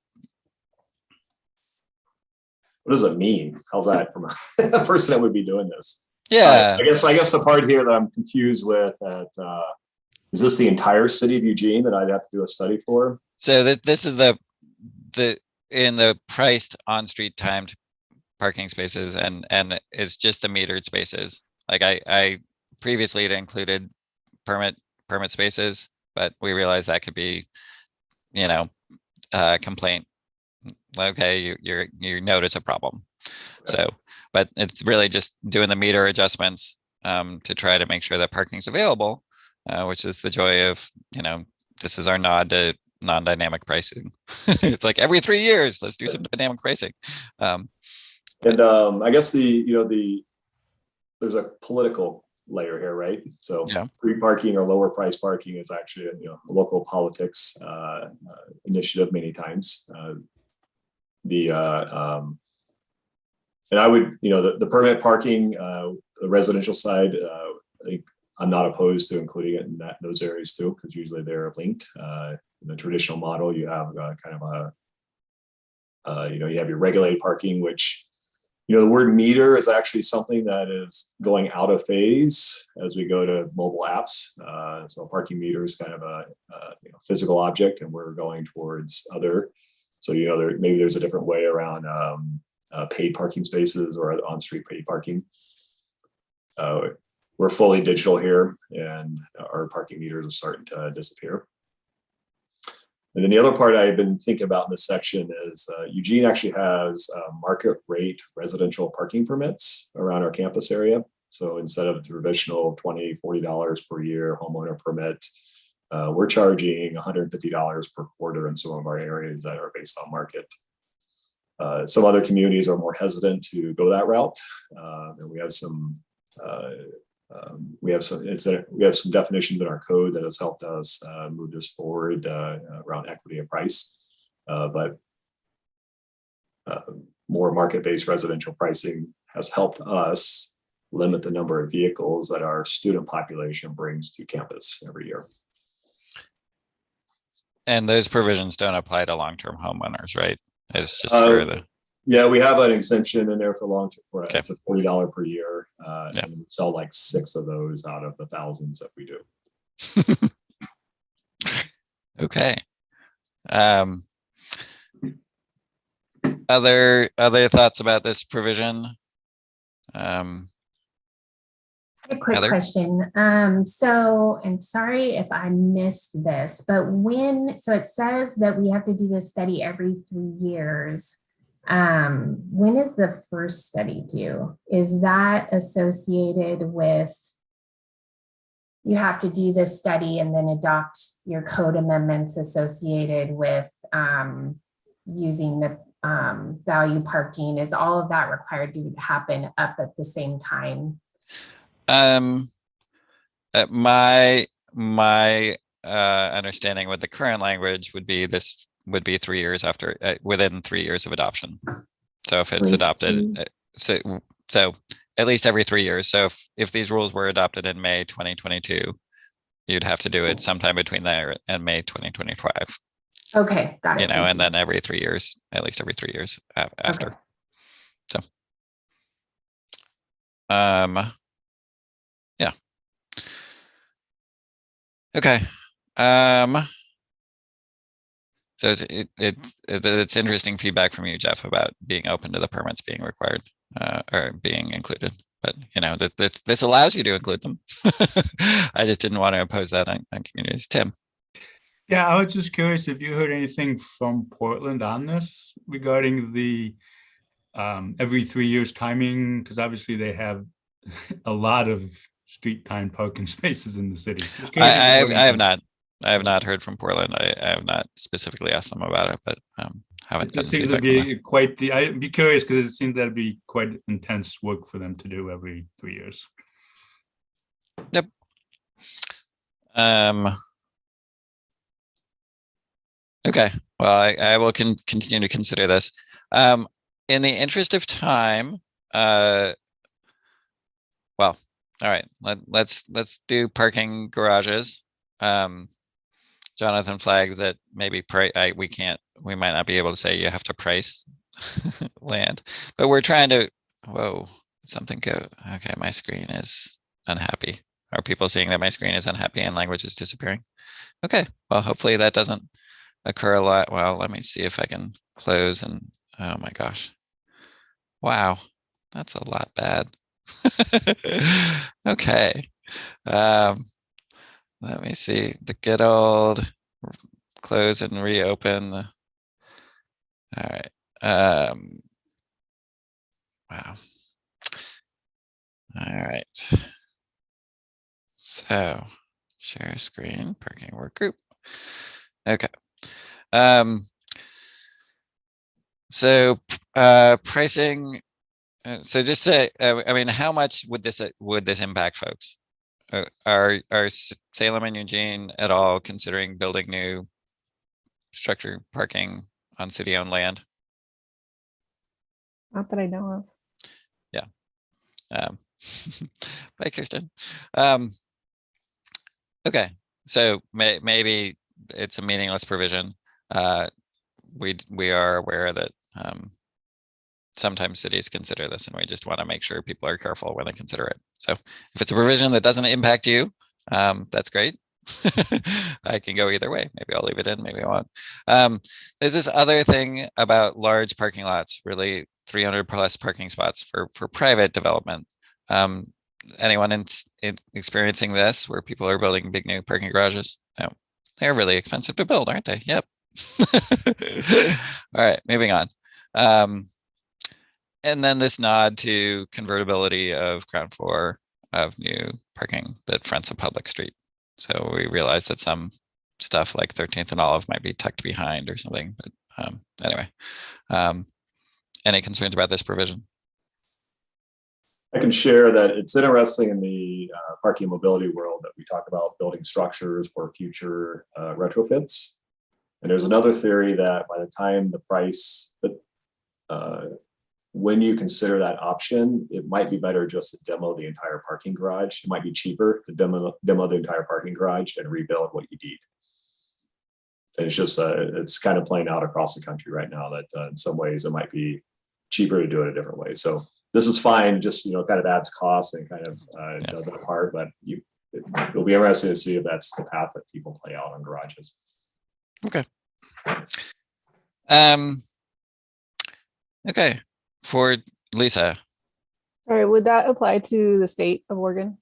What does it mean? How's that from a person that would be doing this? Yeah. I guess the part here that I'm confused with is this the entire city of Eugene that I'd have to do a study for? So this is the in the priced on-street timed parking spaces, and it's just the metered spaces. Like I previously had included permit spaces, but we realized that could be, complaint. Okay, you notice a problem. Okay. So, but it's really just doing the meter adjustments to try to make sure that parking's available, which is the joy of, this is our nod to non-dynamic pricing. It's like every 3 years, let's do some dynamic pricing. I guess there's a political layer here, right? So free parking or lower price parking is actually a local politics initiative many times. And I would, the permit parking, the residential side, I'm not opposed to including it in those areas too, because usually they're linked. In the traditional model, you have kind of you have your regulated parking, which, the word meter is actually something that is going out of phase as we go to mobile apps. So a parking meter is kind of a physical object, and we're going towards other. So, maybe there's a different way around paid parking spaces or on-street paid parking. We're fully digital here, and our parking meters are starting to disappear. And then the other part I've been thinking about in this section is Eugene actually has market rate residential parking permits around our campus area. So instead of the traditional $20, $40 per year homeowner permit, we're charging $150 per quarter in some of our areas that are based on market. Some other communities are more hesitant to go that route, and we have some definitions in our code that has helped us move this forward around equity of price, but more market-based residential pricing has helped us limit the number of vehicles that our student population brings to campus every year. And those provisions don't apply to long-term homeowners, right? It's just for the. Yeah, we have an exemption in there for long-term. Okay. It's $40 per year, and we sell like 6 of those out of the thousands that we do. Okay. Other thoughts about this provision? A quick Heather? question. So, and sorry if I missed this, but so it says that we have to do this study every 3 years. When is the first study due? Is that associated with, you have to do this study and then adopt your code amendments associated with using the value parking? Is all of that required to happen up at the same time? My understanding with the current language would be this would be 3 years after, within 3 years of adoption. So if it's adopted, so at least every 3 years. So if these rules were adopted in May 2022, you'd have to do it sometime between there and May 2025. Okay, got it. You know, Thank and you. then every 3 years, at least every 3 years after. Okay. So, yeah. Okay. So it's interesting feedback from you, Jeff, about being open to the permits being required or being included. But you know, this allows you to include them. I just didn't want to impose that on communities. Tim. Yeah, I was just curious if you heard anything from Portland on this regarding the every 3 years timing, because obviously they have a lot of street time parking spaces in the city. Just curious if I you've heard have anything. I have not heard from Portland. I have not specifically asked them about it, but haven't It gotten seems to feedback from them. be quite the. I'd be curious because it seems that'd be quite intense work for them to do every 3 years. Yep. Okay. Well, I will continue to consider this. In the interest of time, well, all right. Let's do parking garages. Jonathan flagged that maybe we might not be able to say you have to price land, but we're trying to. Whoa, something go. Okay, my screen is unhappy. Are people seeing that my screen is unhappy and language is disappearing? Okay, well, hopefully that doesn't occur a lot. Well, let me see if I can close and, oh my gosh. Wow, that's a lot bad. Okay. Let me see, the good old close and reopen. All right. Wow. All right. So share screen, parking work group. Okay. So pricing. So just say, I mean, how much would this impact folks? Are Salem and Eugene at all considering building new structured parking on city-owned land? Not that I know of. Yeah. Bye, Kirsten. Okay, so maybe it's a meaningless provision. We are aware that sometimes cities consider this, and we just want to make sure people are careful when they consider it. So if it's a provision that doesn't impact you, that's great. I can go either way. Maybe I'll leave it in, maybe I won't. There's this other thing about large parking lots, really 300 plus parking spots for private development. Anyone experiencing this where people are building big new parking garages? No, they're really expensive to build, aren't they? Yep. All right, moving on. And then this nod to convertibility of ground floor of new parking that fronts a public street. So we realize that some stuff like 13th and Olive might be tucked behind or something, but anyway. Any concerns about this provision? I can share that it's interesting in the parking mobility world that we talk about building structures for future retrofits. And there's another theory that by the time the price, when you consider that option, it might be better just to demo the entire parking garage. It might be cheaper to demo the entire parking garage and rebuild what you need. And it's just, it's kind of playing out across the country right now that in some ways it might be cheaper to do it a different way. So this is fine, just, you know, kind of adds costs and kind of does that part, but it'll be interesting to see if that's the path that people play out on garages. Okay. Okay, for Lisa. All right, would that apply to the state of Oregon?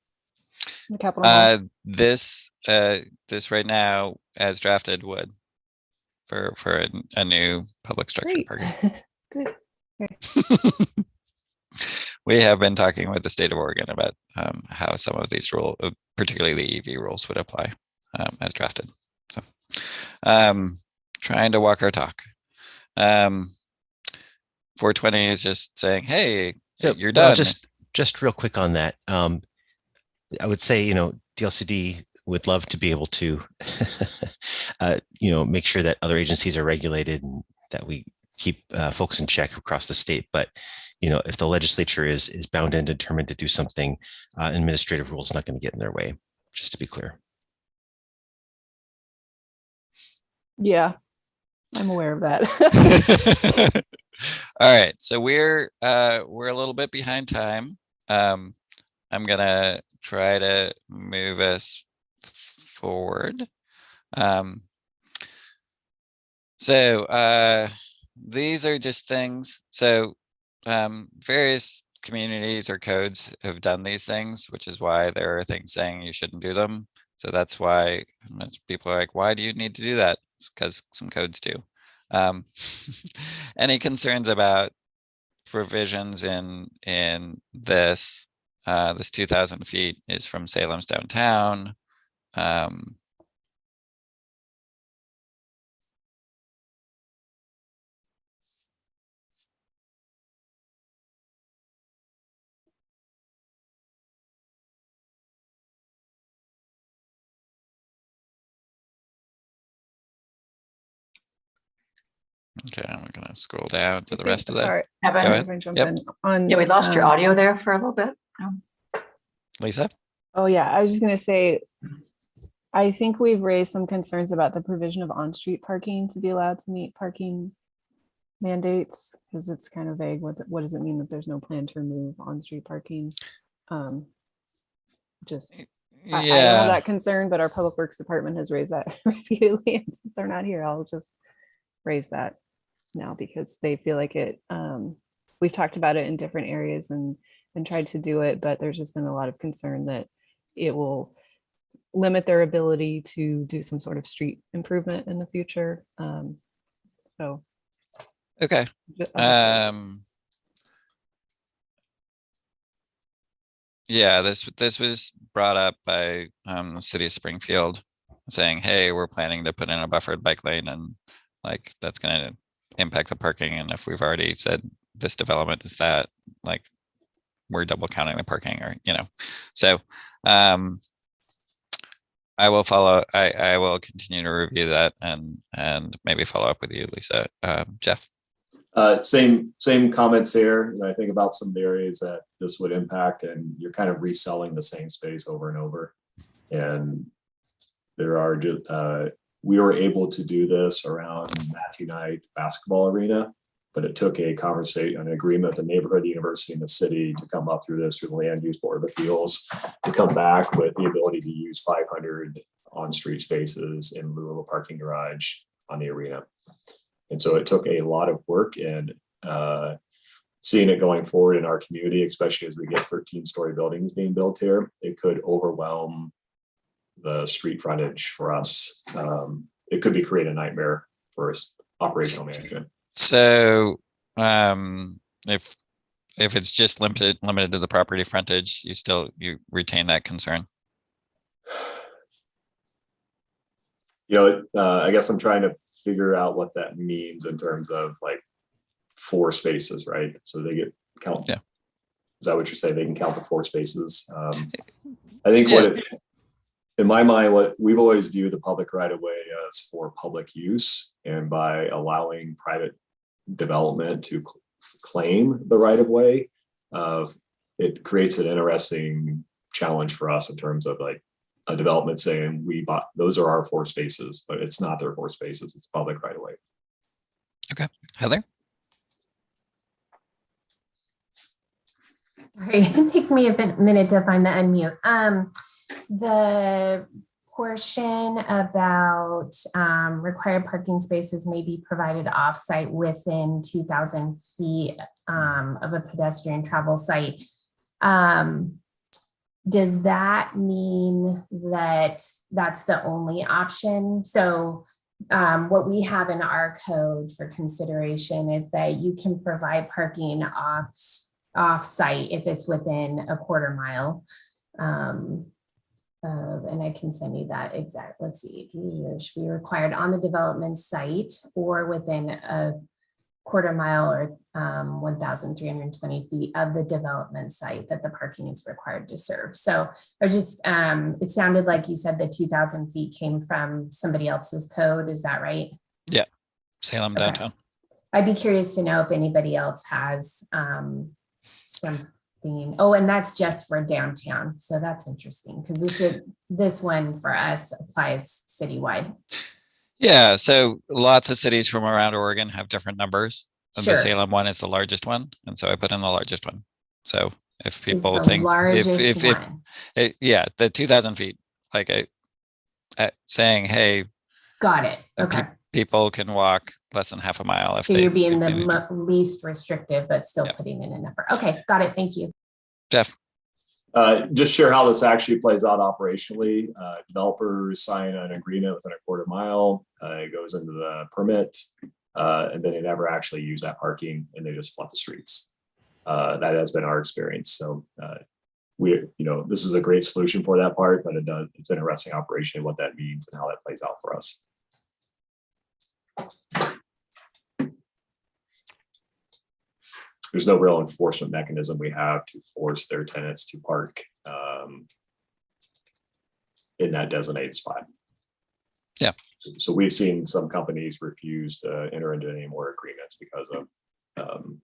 The Capitol Hill? This right now as drafted would for a new public structure parking. Good. We have been talking with the state of Oregon about how some of these rules, particularly the EV rules, would apply as drafted. So trying to walk our talk. 420 is just saying, hey, you're done. Just real quick on that. I would say, you know, DLCD would love to be able to, you know, make sure that other agencies are regulated and that we keep folks in check across the state. But, you know, if the legislature is bound and determined to do something, administrative rules not going to get in their way, just to be clear. Yeah, I'm aware of that. All right, so we're a little bit behind time. I'm gonna try to move us forward. These are just things. So various communities or codes have done these things, which is why there are things saying you shouldn't do them. So that's why people are like, why do you need to do that? It's because some codes do. Any concerns about provisions in this? This 2,000 feet is from Salem's downtown. Okay, I'm gonna scroll down to the rest of that. Sorry, Go Evan, ahead. if I jump Yep. in on. Yeah, we lost your audio there for a little bit. Lisa? Oh yeah, I was just gonna say, I think we've raised some concerns about the provision of on-street parking to be allowed to meet parking mandates, because it's kind of vague. What does it mean that there's no plan to remove on-street parking? Just I don't have that concern, but our public works department has raised that repeatedly, and since they're not here, I'll just raise that now because they feel like it. We've talked about it in different areas and tried to do it, but there's just been a lot of concern that it will limit their ability to do some sort of street improvement in the future. So okay. Yeah, this was brought up by the city of Springfield saying, hey, we're planning to put in a buffered bike lane, and like that's going to impact the parking. And if we've already said this development is that, like, we're double counting the parking, or so I will follow. I will continue to review that and maybe follow up with you, Lisa. Jeff. Same comments here. And I think about some of the areas that this would impact, and you're kind of reselling the same space over and over. And there are just we were able to do this around Matthew Knight basketball arena, but it took a conversation, an agreement with the neighborhood, the university, and the city to come up through this, through the Land Use Board of Appeals, to come back with the ability to use 500 on-street spaces in lieu of a parking garage on the arena. And so it took a lot of work, and seeing it going forward in our community, especially as we get 13-story buildings being built here, it could overwhelm the street frontage for us. It could create a nightmare for operational management. So if it's just limited to the property frontage, you retain that concern? I guess I'm trying to figure out what that means in terms of like 4 spaces, right? So they get count. Yeah. Is that what you say? They can count the 4 spaces. I think in my mind, what we've always viewed the public right of way as for public use, and by allowing private development to claim the right of way, it creates an interesting challenge for us in terms of like a development saying we bought, those are our 4 spaces, but it's not their 4 spaces, it's public right away. Okay, Heather. All right, it takes me a minute to find the unmute. The portion about required parking spaces may be provided offsite within 2,000 feet of a pedestrian travel site. Does that mean that that's the only option? So what we have in our code for consideration is that you can provide parking off-site if it's within a quarter mile. And I can send you that exact, let's see, should be required on the development site or within a quarter mile or 1,320 feet of the development site that the parking is required to serve. So I just, it sounded like you said the 2,000 feet came from somebody else's code. Is that right? Yeah, Salem downtown. I'd be curious to know if anybody else has something. Oh, and that's just for downtown. So that's interesting because this one for us applies citywide. Yeah, so lots of cities from around Oregon have different numbers. The Sure. Salem one is the largest one, and so I put in the largest one. So if Is people the think largest one. yeah, the 2,000 feet, like saying, hey, Got it. Okay. people can walk less than half a mile if So they. you're being if the they need to. least restrictive, but still Yeah. putting in a number. Okay, got it. Thank you. Jeff. Just share how this actually plays out operationally. Developers sign an agreement within a quarter mile. It goes into the permit, and then they never actually use that parking, and they just flood the streets. That has been our experience. So this is a great solution for that part, but it's interesting operationally what that means and how that plays out for us. There's no real enforcement mechanism we have to force their tenants to park in that designated spot. Yeah. So we've seen some companies refuse to enter into any more agreements because of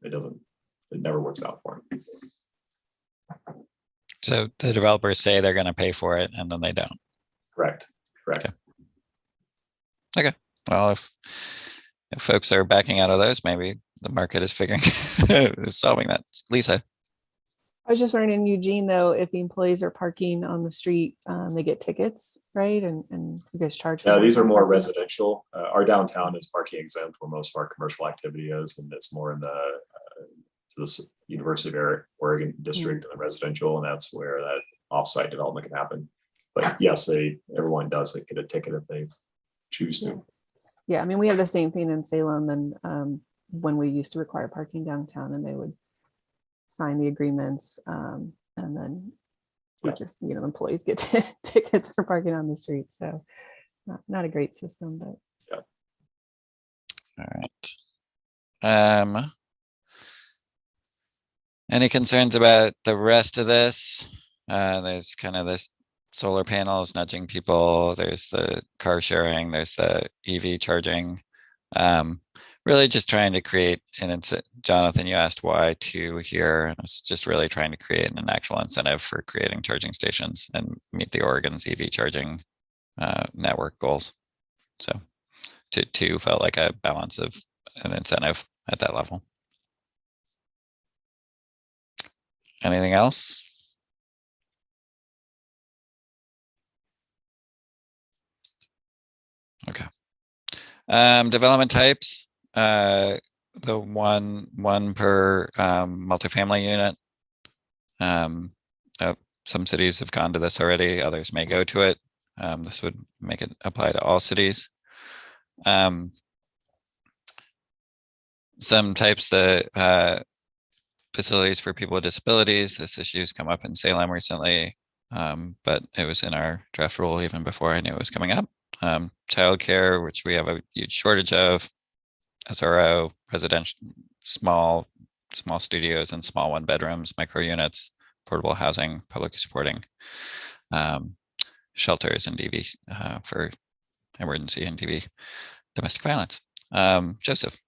it never works out for them. So the developers say they're going to pay for it, and then they don't. Correct. Okay. Well, if folks are backing out of those, maybe the market is is solving that. Lisa. I was just wondering in Eugene, though, if the employees are parking on the street, they get tickets, right? And you guys charge? Yeah, these are more parking? residential. Our downtown is parking exempt where most of our commercial activity is, and it's more in the to the University of Oregon district and the residential, and that's where that offsite development can happen. But yes, everyone does get a ticket if they choose to. Yeah, I mean, we have the same thing in Salem, and when we used to require parking downtown, and they would sign the agreements, and then we just, employees get tickets for parking on the street. So not a great system, but All right. Any concerns about the rest of this? There's kind of this solar panels nudging people. There's the car sharing. There's the EV charging. Really just trying to create, and it's Jonathan, you asked why 2 here, and it's just really trying to create an actual incentive for creating charging stations and meet the Oregon's EV charging network goals. So 2 felt like a balance of an incentive at that level. Anything else? Okay. Development types. The one per multifamily unit. Some cities have gone to this already. Others may go to it. This would make it apply to all cities. Some types that facilities for people with disabilities. This issue has come up in Salem recently, but it was in our draft rule even before I knew it was coming up. Childcare, which we have a huge shortage of. SRO, residential, small studios and small 1-bedrooms, micro units, portable housing, public supporting, shelters and DV for emergency and DV, domestic violence. Joseph.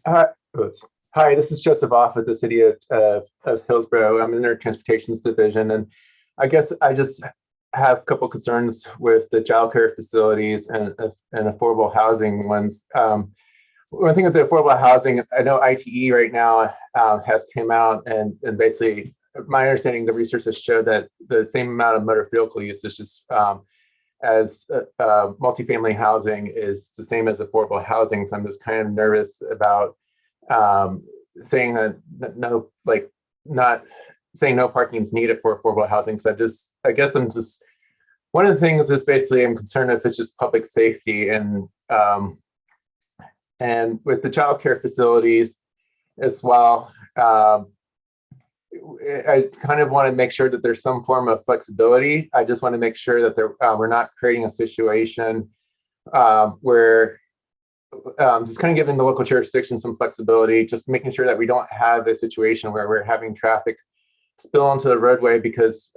Hi, this is Joseph Off at the city of Hillsborough. I'm in their transportations division, and I guess I just have a couple concerns with the childcare facilities and affordable housing ones. One thing with the affordable housing, I know ITE right now has came out and basically, my understanding, the research has showed that the same amount of motor vehicle usage is as multifamily housing is the same as affordable housing. So I'm just kind of nervous about saying that not saying no parking is needed for affordable housing. So I guess I'm just, one of the things is basically I'm concerned if it's just public safety and with the childcare facilities as well. I kind of want to make sure that there's some form of flexibility. I just want to make sure that we're not creating a situation where just kind of giving the local jurisdiction some flexibility, just making sure that we don't have a situation where we're having traffic spill onto the roadway because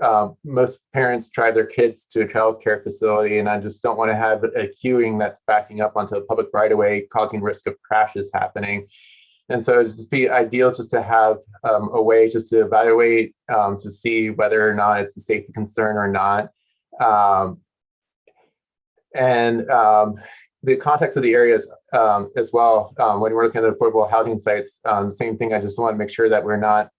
most parents drive their kids to a childcare facility, and I just don't want to have a queuing that's backing up onto the public right of way, causing risk of crashes happening. And so it'd just be ideal just to have a way just to evaluate to see whether or not it's a safety concern or not. And the context of the areas as well, when we're looking at affordable housing sites, same thing. I just want to make sure that we're not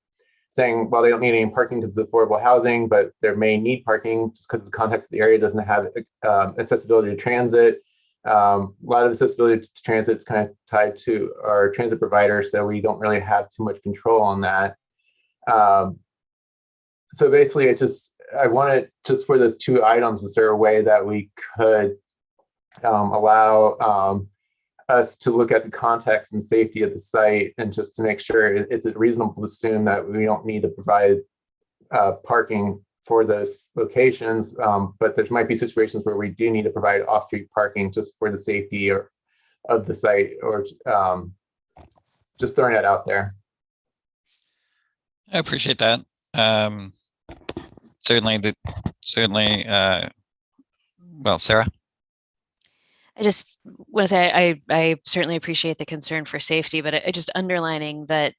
saying, well, they don't need any parking because of affordable housing, but they may need parking just because the context of the area doesn't have accessibility to transit. A lot of accessibility to transit is kind of tied to our transit provider, so we don't really have too much control on that. So basically, I wanted just for those two items, is there a way that we could allow us to look at the context and safety of the site, and just to make sure it's reasonable to assume that we don't need to provide parking for those locations, but there might be situations where we do need to provide off-street parking just for the safety of the site, or just throwing it out there. I appreciate that. Certainly, well, Sarah. I just want to say I certainly appreciate the concern for safety, but I just underlining that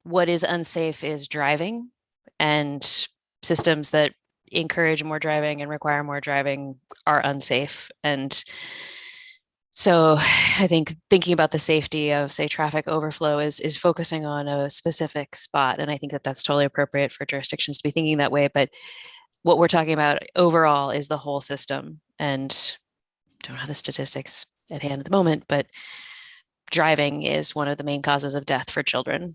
what is unsafe is driving, and systems that encourage more driving and require more driving are unsafe. And so I think thinking about the safety of, say, traffic overflow is focusing on a specific spot. And I think that that's totally appropriate for jurisdictions to be thinking that way. But what we're talking about overall is the whole system. And don't have the statistics at hand at the moment, but driving is one of the main causes of death for children.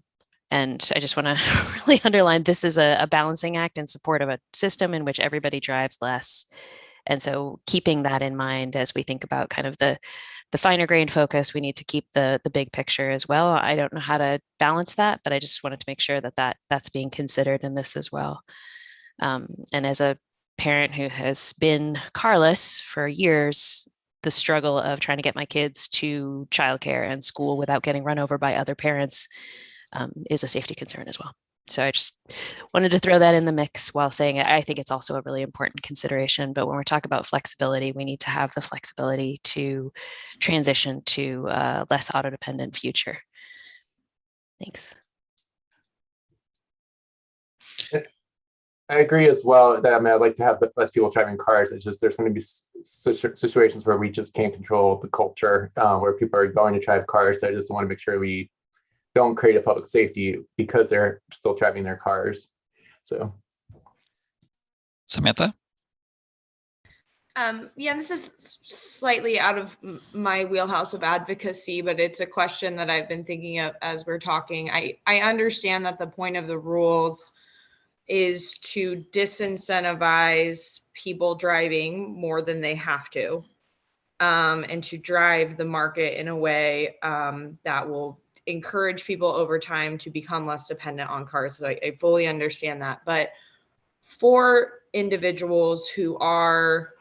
And I just want to really underline, this is a balancing act in support of a system in which everybody drives less. And so keeping that in mind as we think about kind of the finer grained focus, we need to keep the big picture as well. I don't know how to balance that, but I just wanted to make sure that's being considered in this as well. And as a parent who has been carless for years, the struggle of trying to get my kids to childcare and school without getting run over by other parents is a safety concern as well. So I just wanted to throw that in the mix while saying I think it's also a really important consideration. But when we're talking about flexibility, we need to have the flexibility to transition to a less auto-dependent future. Thanks. I agree as well that I'd like to have less people driving cars. It's just there's going to be situations where we just can't control the culture, where people are going to drive cars. So I just want to make sure we don't create a public safety because they're still driving their cars. So, Samantha? Yeah, this is slightly out of my wheelhouse of advocacy, but it's a question that I've been thinking of as we're talking. I understand that the point of the rules is to disincentivize people driving more than they have to, and to drive the market in a way that will encourage people over time to become less dependent on cars. So I fully understand that. But for individuals who are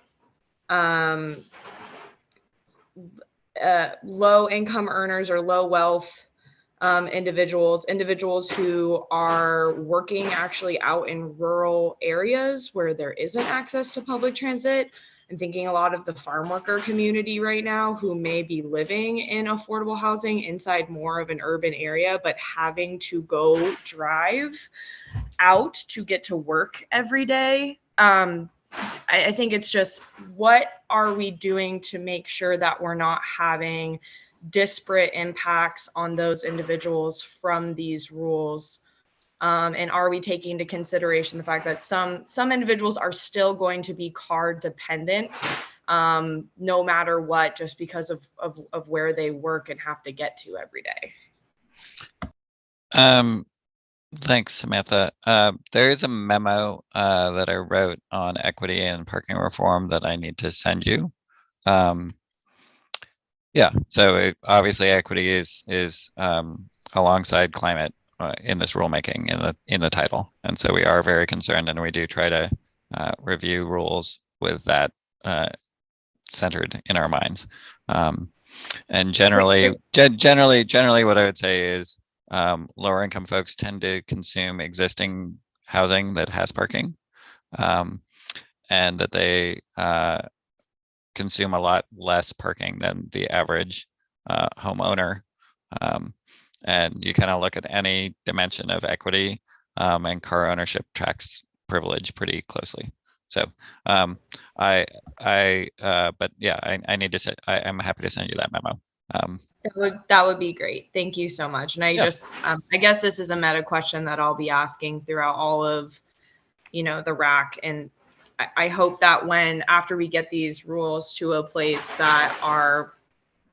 low income earners or low wealth individuals who are working actually out in rural areas where there isn't access to public transit, I'm thinking a lot of the farm worker community right now who may be living in affordable housing inside more of an urban area, but having to go drive out to get to work every day. I think it's just, what are we doing to make sure that we're not having disparate impacts on those individuals from these rules? And are we taking into consideration the fact that some individuals are still going to be car dependent, no matter what, just because of where they work and have to get to every day? Thanks, Samantha. There is a memo that I wrote on equity and parking reform that I need to send you. Yeah, so obviously equity is alongside climate in this rulemaking in the title, and so we are very concerned, and we do try to review rules with that centered in our minds. And generally, what I would say is lower income folks tend to consume existing housing that has parking, and that they consume a lot less parking than the average homeowner. And you kind of look at any dimension of equity, and car ownership tracks privilege pretty closely. So but yeah, I need to say, I'm happy to send you that memo. That would be great. Thank you so much. And I just, I guess this is a meta question that I'll be asking throughout all of, the RAC. And I hope that after we get these rules to a place that are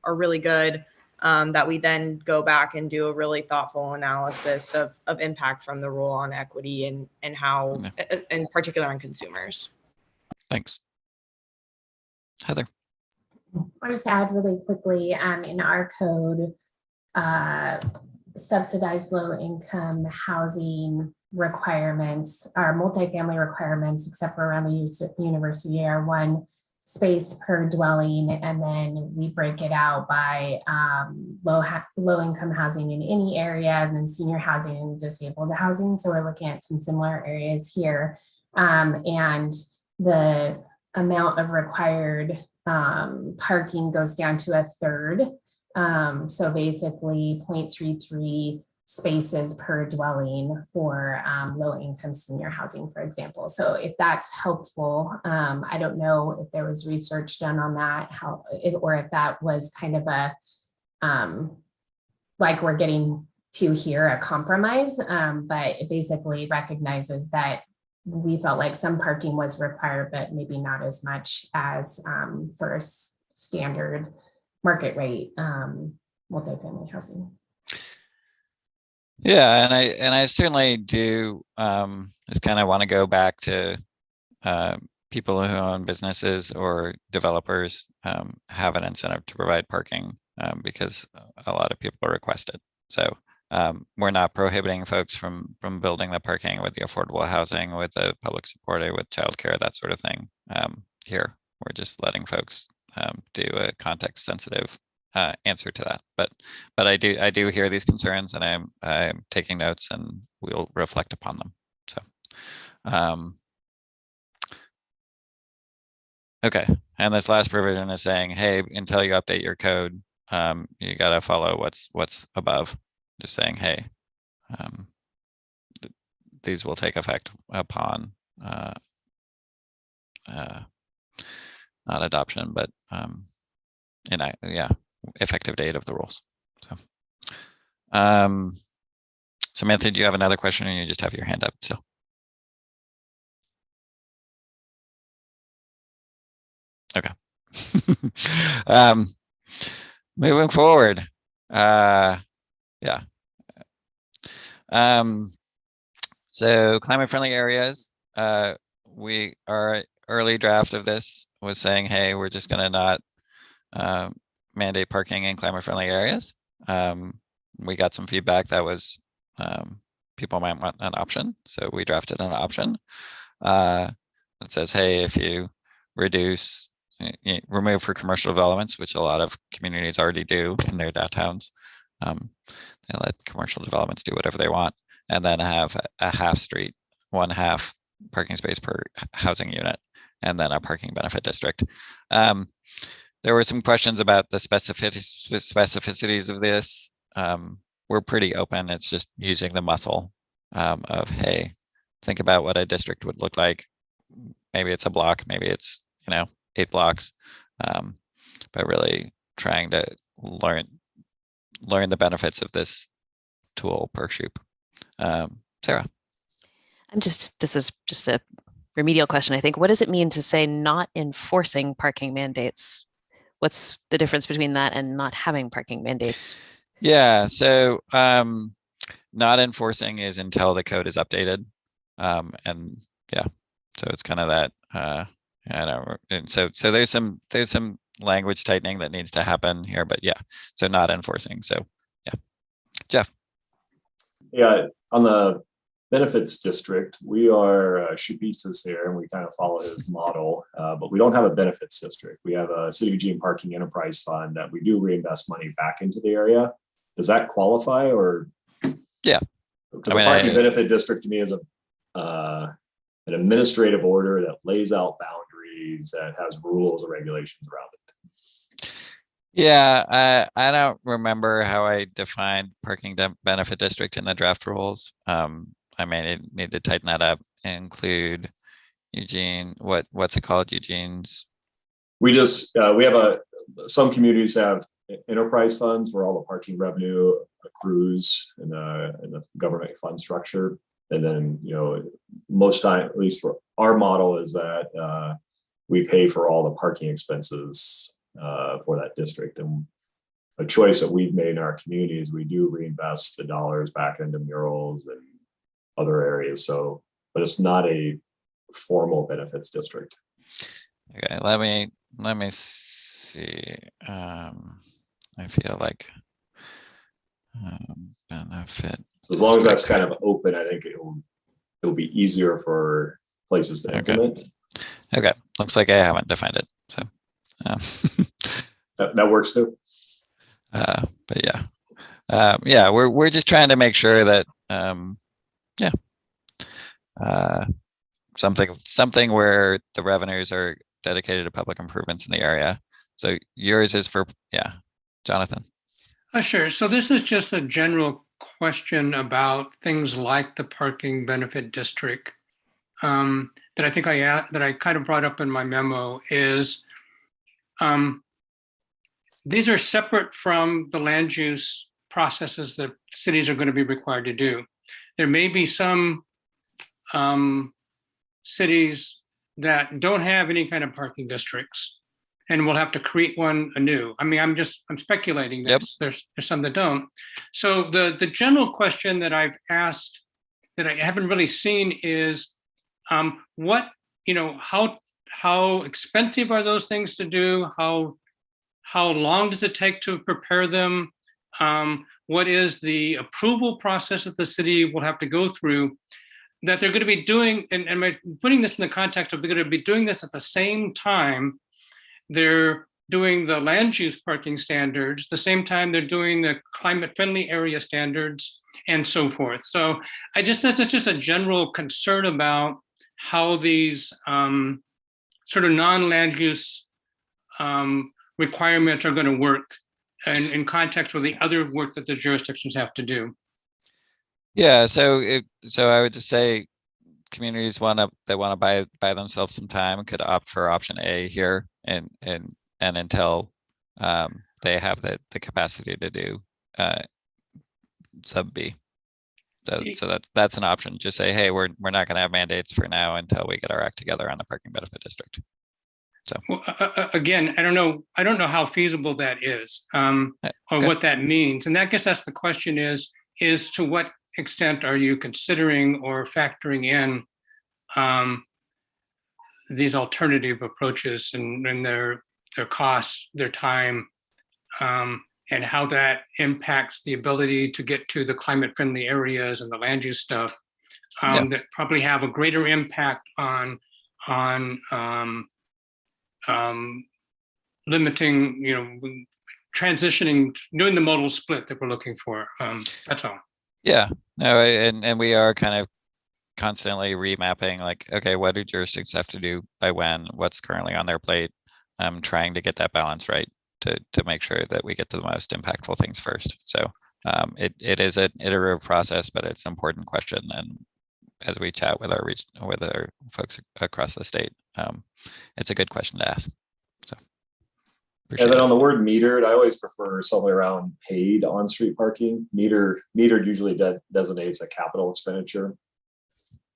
really good, that we then go back and do a really thoughtful analysis of impact from the rule on equity and how, in particular on consumers. Thanks. Heather. I'll just add really quickly, in our code, subsidized low income housing requirements, our multifamily requirements, except for around the university, are 1 space per dwelling, and then we break it out by low income housing in any area, and then senior housing and disabled housing. So we're looking at some similar areas here, and the amount of required parking goes down to 1/3. So basically 0.33 spaces per dwelling for low income senior housing, for example. So if that's helpful, I don't know if there was research done on that, or if that was kind of a, like we're getting to here, a compromise, but it basically recognizes that we felt like some parking was required, but maybe not as much as for standard market rate multifamily housing. Yeah, and I certainly do just kind of want to go back to people who own businesses or developers have an incentive to provide parking because a lot of people request it. So we're not prohibiting folks from building the parking with the affordable housing, with the public supported, with childcare, that sort of thing. Here, we're just letting folks do a context sensitive answer to that. But I do hear these concerns, and I'm taking notes, and we'll reflect upon them. So okay, and this last provision is saying, hey, until you update your code, you got to follow what's above. Just saying, hey, these will take effect upon not adoption, but effective date of the rules. So Samantha, do you have another question, or you just have your hand up? So okay. Moving forward. Yeah. So climate friendly areas, our early draft of this was saying, hey, we're just gonna not mandate parking in climate friendly areas. We got some feedback that was people might want an option. So we drafted an option that says, hey, if you remove for commercial developments, which a lot of communities already do in their downtowns, and let commercial developments do whatever they want, and then have a half street, 1/2 parking space per housing unit, and then a parking benefit district. There were some questions about the specificities of this. We're pretty open. It's just using the muscle of, hey, think about what a district would look like. Maybe it's a block, maybe it's 8 blocks, but really trying to learn the benefits of this tool per shoop. Sarah. This is just a remedial question, I think. What does it mean to say not enforcing parking mandates? What's the difference between that and not having parking mandates? Yeah, so not enforcing is until the code is updated. And yeah, so it's kind of that, and so there's some language tightening that needs to happen here, but yeah, so not enforcing. So yeah, Jeff. Yeah, on the benefits district, we are Chupistas here, and we kind of follow his model, but we don't have a benefits district. We have a City of Eugene Parking Enterprise Fund that we do reinvest money back into the area. Does that qualify, or? Yeah, because a parking benefit district to me is an administrative order that lays out boundaries, that has rules and regulations around it. Yeah, I don't remember how I defined parking benefit district in the draft rules. I may need to tighten that up and include, Eugene, what's it called, Eugene's? We just, we have some communities have enterprise funds where all the parking revenue accrues in the government fund structure. And then, most time, at least for our model, is that we pay for all the parking expenses for that district. And a choice that we've made in our community is we do reinvest the dollars back into murals and other areas. So, but it's not a formal benefits district. Okay, let me see. I feel like benefit. So as long as that's kind of open, I think it'll be easier for places to implement. Okay, looks like I haven't defined it, so that works too. But yeah, we're just trying to make sure that something where the revenues are dedicated to public improvements in the area. So yours is for, Jonathan. Sure. So this is just a general question about things like the parking benefit district that I think that I kind of brought up in my memo is these are separate from the land use processes that cities are going to be required to do. There may be some cities that don't have any kind of parking districts and we'll have to create one anew. I mean, I'm speculating this. Yep. There's some that don't. So the general question that I've asked that I haven't really seen is what, how expensive are those things to do? How long does it take to prepare them? What is the approval process that the city will have to go through that they're going to be doing? And I'm putting this in the context of they're going to be doing this at the same time they're doing the land use parking standards, the same time they're doing the climate friendly area standards and so forth. So that's just a general concern about how these sort of non-land use requirements are going to work and in context with the other work that the jurisdictions have to do. Yeah, so I would just say communities that want to buy themselves some time could opt for option A here and until they have the capacity to do sub B. So that's an option. Just say, hey, we're not going to have mandates for now until we get our act together on the parking benefit district. So again, I don't know how feasible that is or what that means. And I guess that's the question is to what extent are you considering or factoring in these alternative approaches and their costs, their time, and how that impacts the ability to get to the climate friendly areas and the land use stuff that probably have a greater impact on limiting, transitioning, doing the modal split that we're looking for. That's all. Yeah, no, and we are kind of constantly remapping, like, okay, what do jurisdictions have to do by when, what's currently on their plate. I'm trying to get that balance right to make sure that we get to the most impactful things first. So it is an iterative process, but it's an important question. And as we chat with our folks across the state, it's a good question to ask. So and then on the word metered, I always prefer somewhere around paid on-street parking. Metered usually designates a capital expenditure,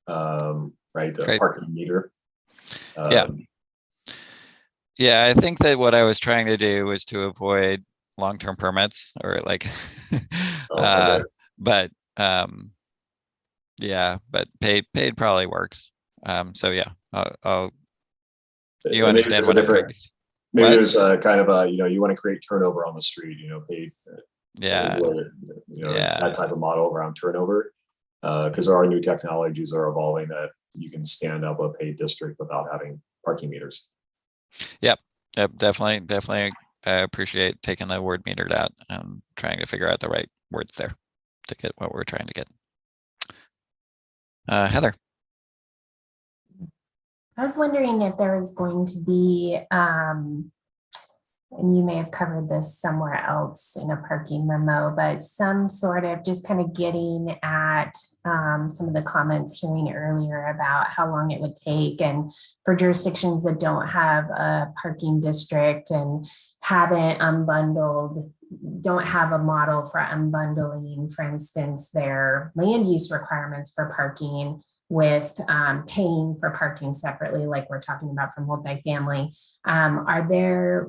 right? The parking meter. Yeah, I think that what I was trying to do was to avoid long-term permits or like, but paid probably works. So yeah, you understand what I'm trying to do. Maybe there's kind of a, you want to create turnover on the street, paid. That type of model around turnover, because there are new technologies that are evolving that you can stand up a paid district without having parking meters. Yep, definitely. I appreciate taking the word metered out and trying to figure out the right words there to get what we're trying to get. Heather. I was wondering if there was going to be and you may have covered this somewhere else in a parking memo, but some sort of just kind of getting at some of the comments hearing earlier about how long it would take, and for jurisdictions that don't have a parking district and haven't unbundled, don't have a model for unbundling, for instance, their land use requirements for parking with paying for parking separately, like we're talking about for multifamily. Are there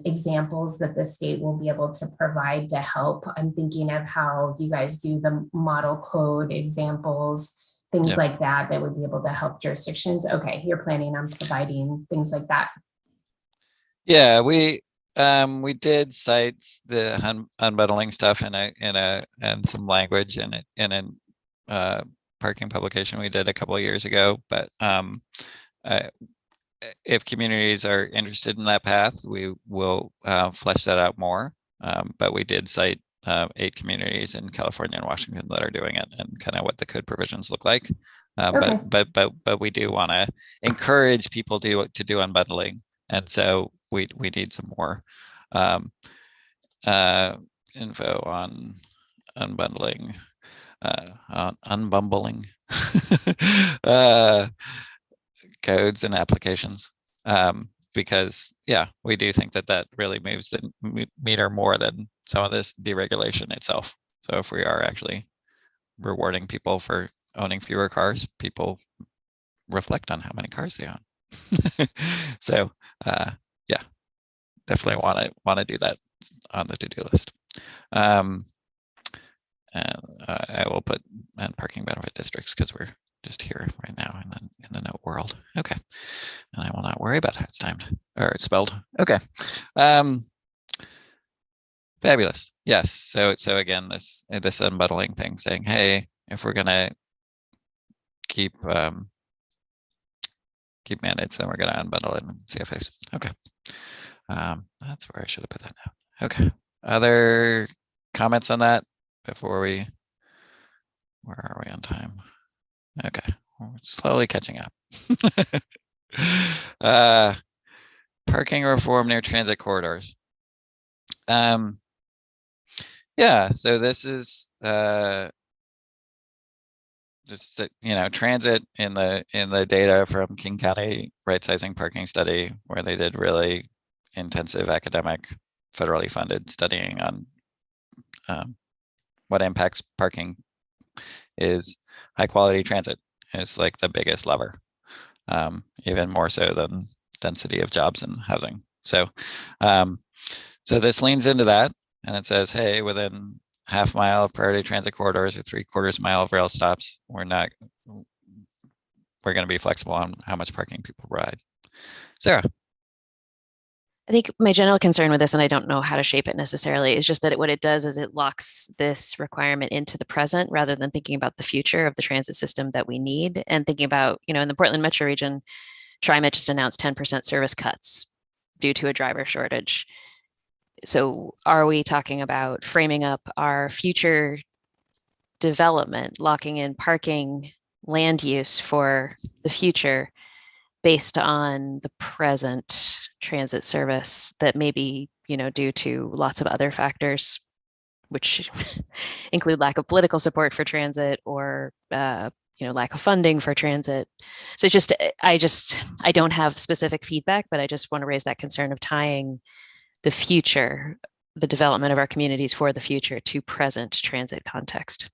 examples that the state will be able to provide to help? I'm thinking of how you guys do the model code examples, things Yep. like that, that would be able to help jurisdictions. Okay, you're planning on providing things like that. Yeah, we did cite the unbundling stuff and some language in a parking publication we did a couple of years ago. But if communities are interested in that path, we will flesh that out more. But we did cite 8 communities in California and Washington that are doing it, and kind of what the code provisions look like. Okay. But we do want to encourage people to do unbundling, and so we need some more info on unbundling, on unbumbling codes and applications, because yeah, we do think that really moves the meter more than some of this deregulation itself. So if we are actually rewarding people for owning fewer cars, people reflect on how many cars they own. So yeah, definitely want to do that on the to-do list. And I will put parking benefit districts because we're just here right now in the note world. Okay, and I will not worry about how it's timed or it's spelled. Okay, fabulous. Yes. So again, this unbundling thing, saying, hey, if we're gonna keep mandates, then we're gonna unbundle it in CFAs. Okay, that's where I should have put that now. Okay, other comments on that before we? Where are we on time? Okay, we're slowly catching up. Parking reform near transit corridors. Yeah, so this is just transit in the data from King County right sizing parking study, where they did really intensive academic, federally funded studying on what impacts parking. Is high quality transit is like the biggest lever, even more so than density of jobs and housing. So so this leans into that, and it says, hey, within half mile of priority transit corridors or 3/4 mile of rail stops, we're going to be flexible on how much parking people provide. Sarah. I think my general concern with this, and I don't know how to shape it necessarily, is just that what it does is it locks this requirement into the present rather than thinking about the future of the transit system that we need, and thinking about, in the Portland metro region, TriMet just announced 10% service cuts due to a driver shortage. So are we talking about framing up our future development, locking in parking land use for the future based on the present transit service that may be, due to lots of other factors, which include lack of political support for transit or, lack of funding for transit. So I don't have specific feedback, but I just want to raise that concern of tying the future, the development of our communities for the future, to present transit context.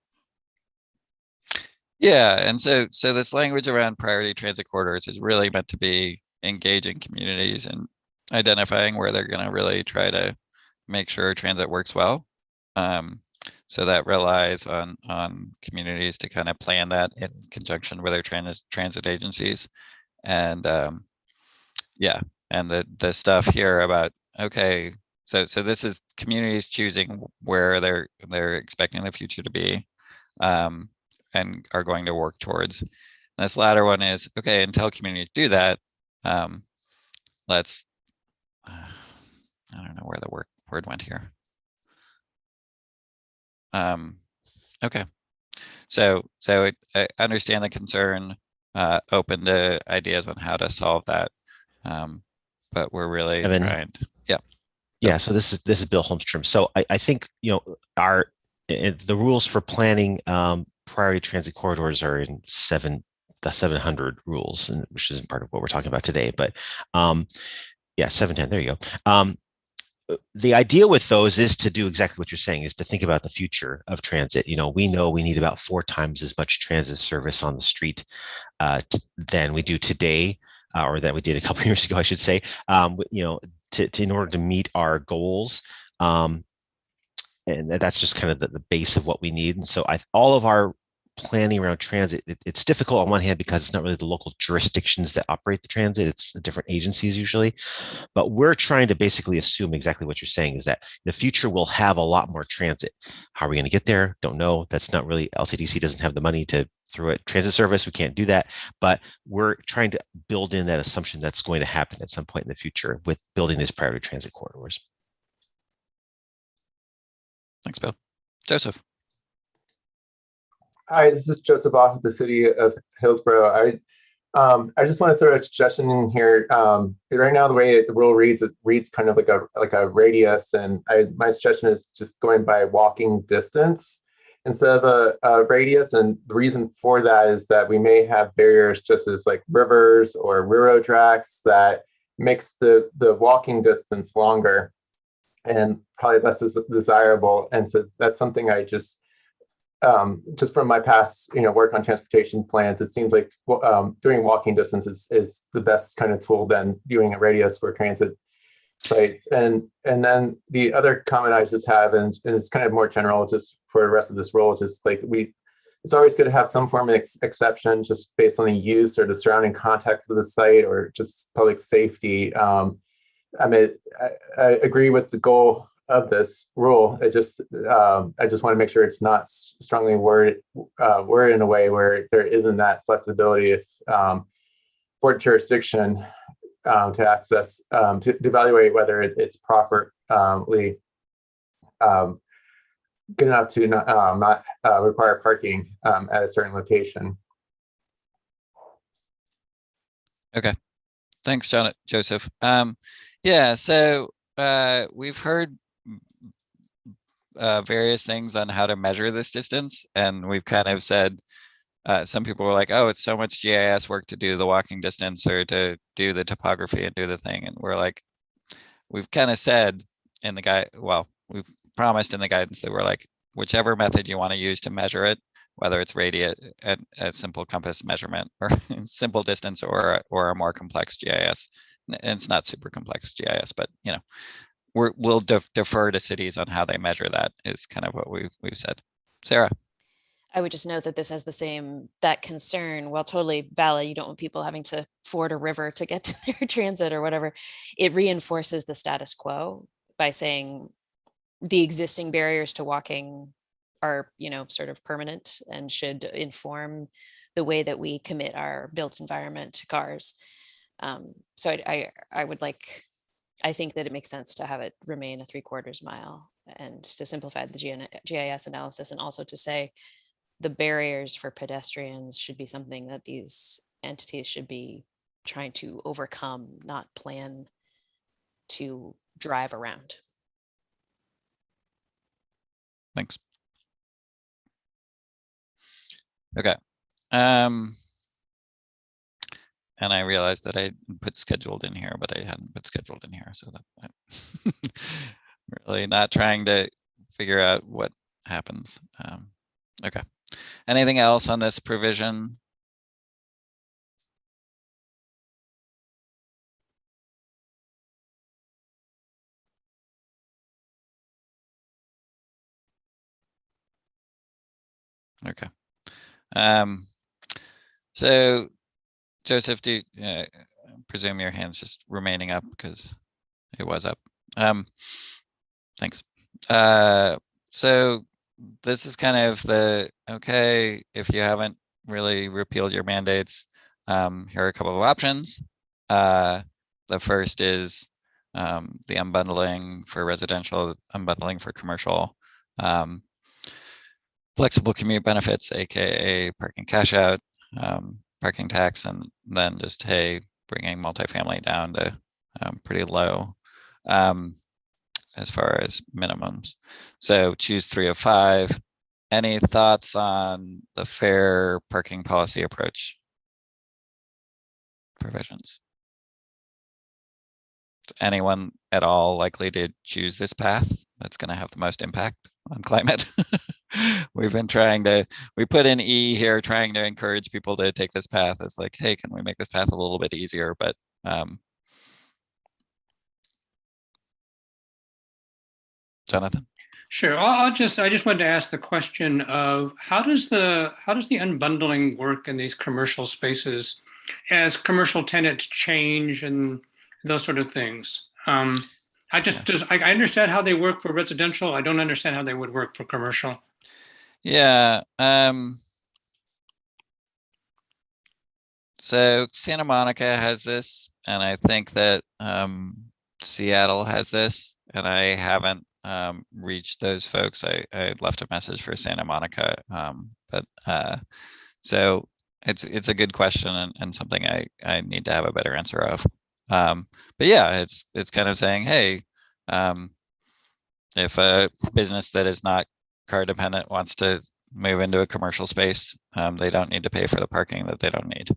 Yeah, and so this language around priority transit corridors is really meant to be engaging communities and identifying where they're going to really try to make sure transit works well. So that relies on communities to kind of plan that in conjunction with their transit agencies. And yeah, and the stuff here about, okay, so this is communities choosing where they're expecting the future to be. And are going to work towards. And this latter one is, okay, until communities do that, let's, I don't know where the word went here. Okay, so I understand the concern, open to ideas on how to solve that, but we're really trying to, yeah. Yeah, so this is Bill Holmstrom. So I think, you know, the rules for planning priority transit corridors are in the 700 rules, and which isn't part of what we're talking about today. But yeah, 710. There you go. The idea with those is to do exactly what you're saying, is to think about the future of transit. You know, we know we need about 4 times as much transit service on the street than we do today, or that we did a couple years ago, I should say. You know, in order to meet our goals. And that's just kind of the base of what we need. And so all of our planning around transit, it's difficult on one hand because it's not really the local jurisdictions that operate the transit, it's the different agencies usually. But we're trying to basically assume exactly what you're saying, is that the future will have a lot more transit. How are we going to get there? Don't know. That's not really, LCDC doesn't have the money to through a transit service. We can't do that, but we're trying to build in that assumption that's going to happen at some point in the future with building these priority transit corridors. Thanks, Bill. Joseph. Hi, this is Joseph off of the city of Hillsborough. I just want to throw a suggestion in here. Right now, the way the rule reads, it reads kind of like a radius, and my suggestion is just going by walking distance instead of a radius. And the reason for that is that we may have barriers, just as like rivers or railroad tracks, that makes the walking distance longer and probably less desirable. And so that's something I just from my past, work on transportation plans, it seems like doing walking distance is the best kind of tool than doing a radius for transit sites. And then the other comment I just have, and it's kind of more general, just for the rest of this role, just like it's always good to have some form of exception just based on the use or the surrounding context of the site or just public safety. I mean, I agree with the goal of this rule. I just want to make sure it's not strongly worded in a way where there isn't that flexibility if for jurisdiction to access to evaluate whether it's properly good enough to not require parking at a certain location. Okay, thanks, Joseph. Yeah, so we've heard various things on how to measure this distance, and we've kind of said some people were like, oh, it's so much GIS work to do the walking distance or to do the topography and do the thing, and we're like, we've kind of said in the we've promised in the guidance that we're like, whichever method you want to use to measure it, whether it's radius, a simple compass measurement, or simple distance, or a more complex GIS. And it's not super complex GIS, but we'll defer to cities on how they measure that, is kind of what we've said. Sarah. I would just note that this has that concern, while totally valid, you don't want people having to ford a river to get to their transit or whatever. It reinforces the status quo by saying the existing barriers to walking are, sort of permanent and should inform the way that we commit our built environment to cars. So I think that it makes sense to have it remain a 3/4 mile and to simplify the GIS analysis, and also to say the barriers for pedestrians should be something that these entities should be trying to overcome, not plan to drive around. Thanks. Okay. And I realized that I put scheduled in here, but I hadn't put scheduled in here. So that I'm really not trying to figure out what happens. Okay. Anything else on this provision? Okay. So Joseph, do you presume your hand's just remaining up because it was up? Thanks. So this is kind of okay, if you haven't really repealed your mandates, here are a couple of options. The first is the unbundling for residential, unbundling for commercial, flexible commute benefits, aka parking cash out, parking tax, and then just, hey, bringing multifamily down to pretty low. as far as minimums. So choose 3 of 5. Any thoughts on the fair parking policy approach? Provisions. Is anyone at all likely to choose this path that's going to have the most impact on climate? We've been we put in E here, trying to encourage people to take this path. It's like, hey, can we make this path a little bit easier? But Jonathan? Sure. I just wanted to ask the question of how does the unbundling work in these commercial spaces as commercial tenants change and those sort of things? I understand how they work for residential. I don't understand how they would work for commercial. Yeah. So Santa Monica has this, and I think that Seattle has this, and I haven't reached those folks. I left a message for Santa Monica, so it's a good question and something I need to have a better answer of. But yeah, it's kind of saying, hey, if a business that is not car dependent wants to move into a commercial space, they don't need to pay for the parking that they don't need.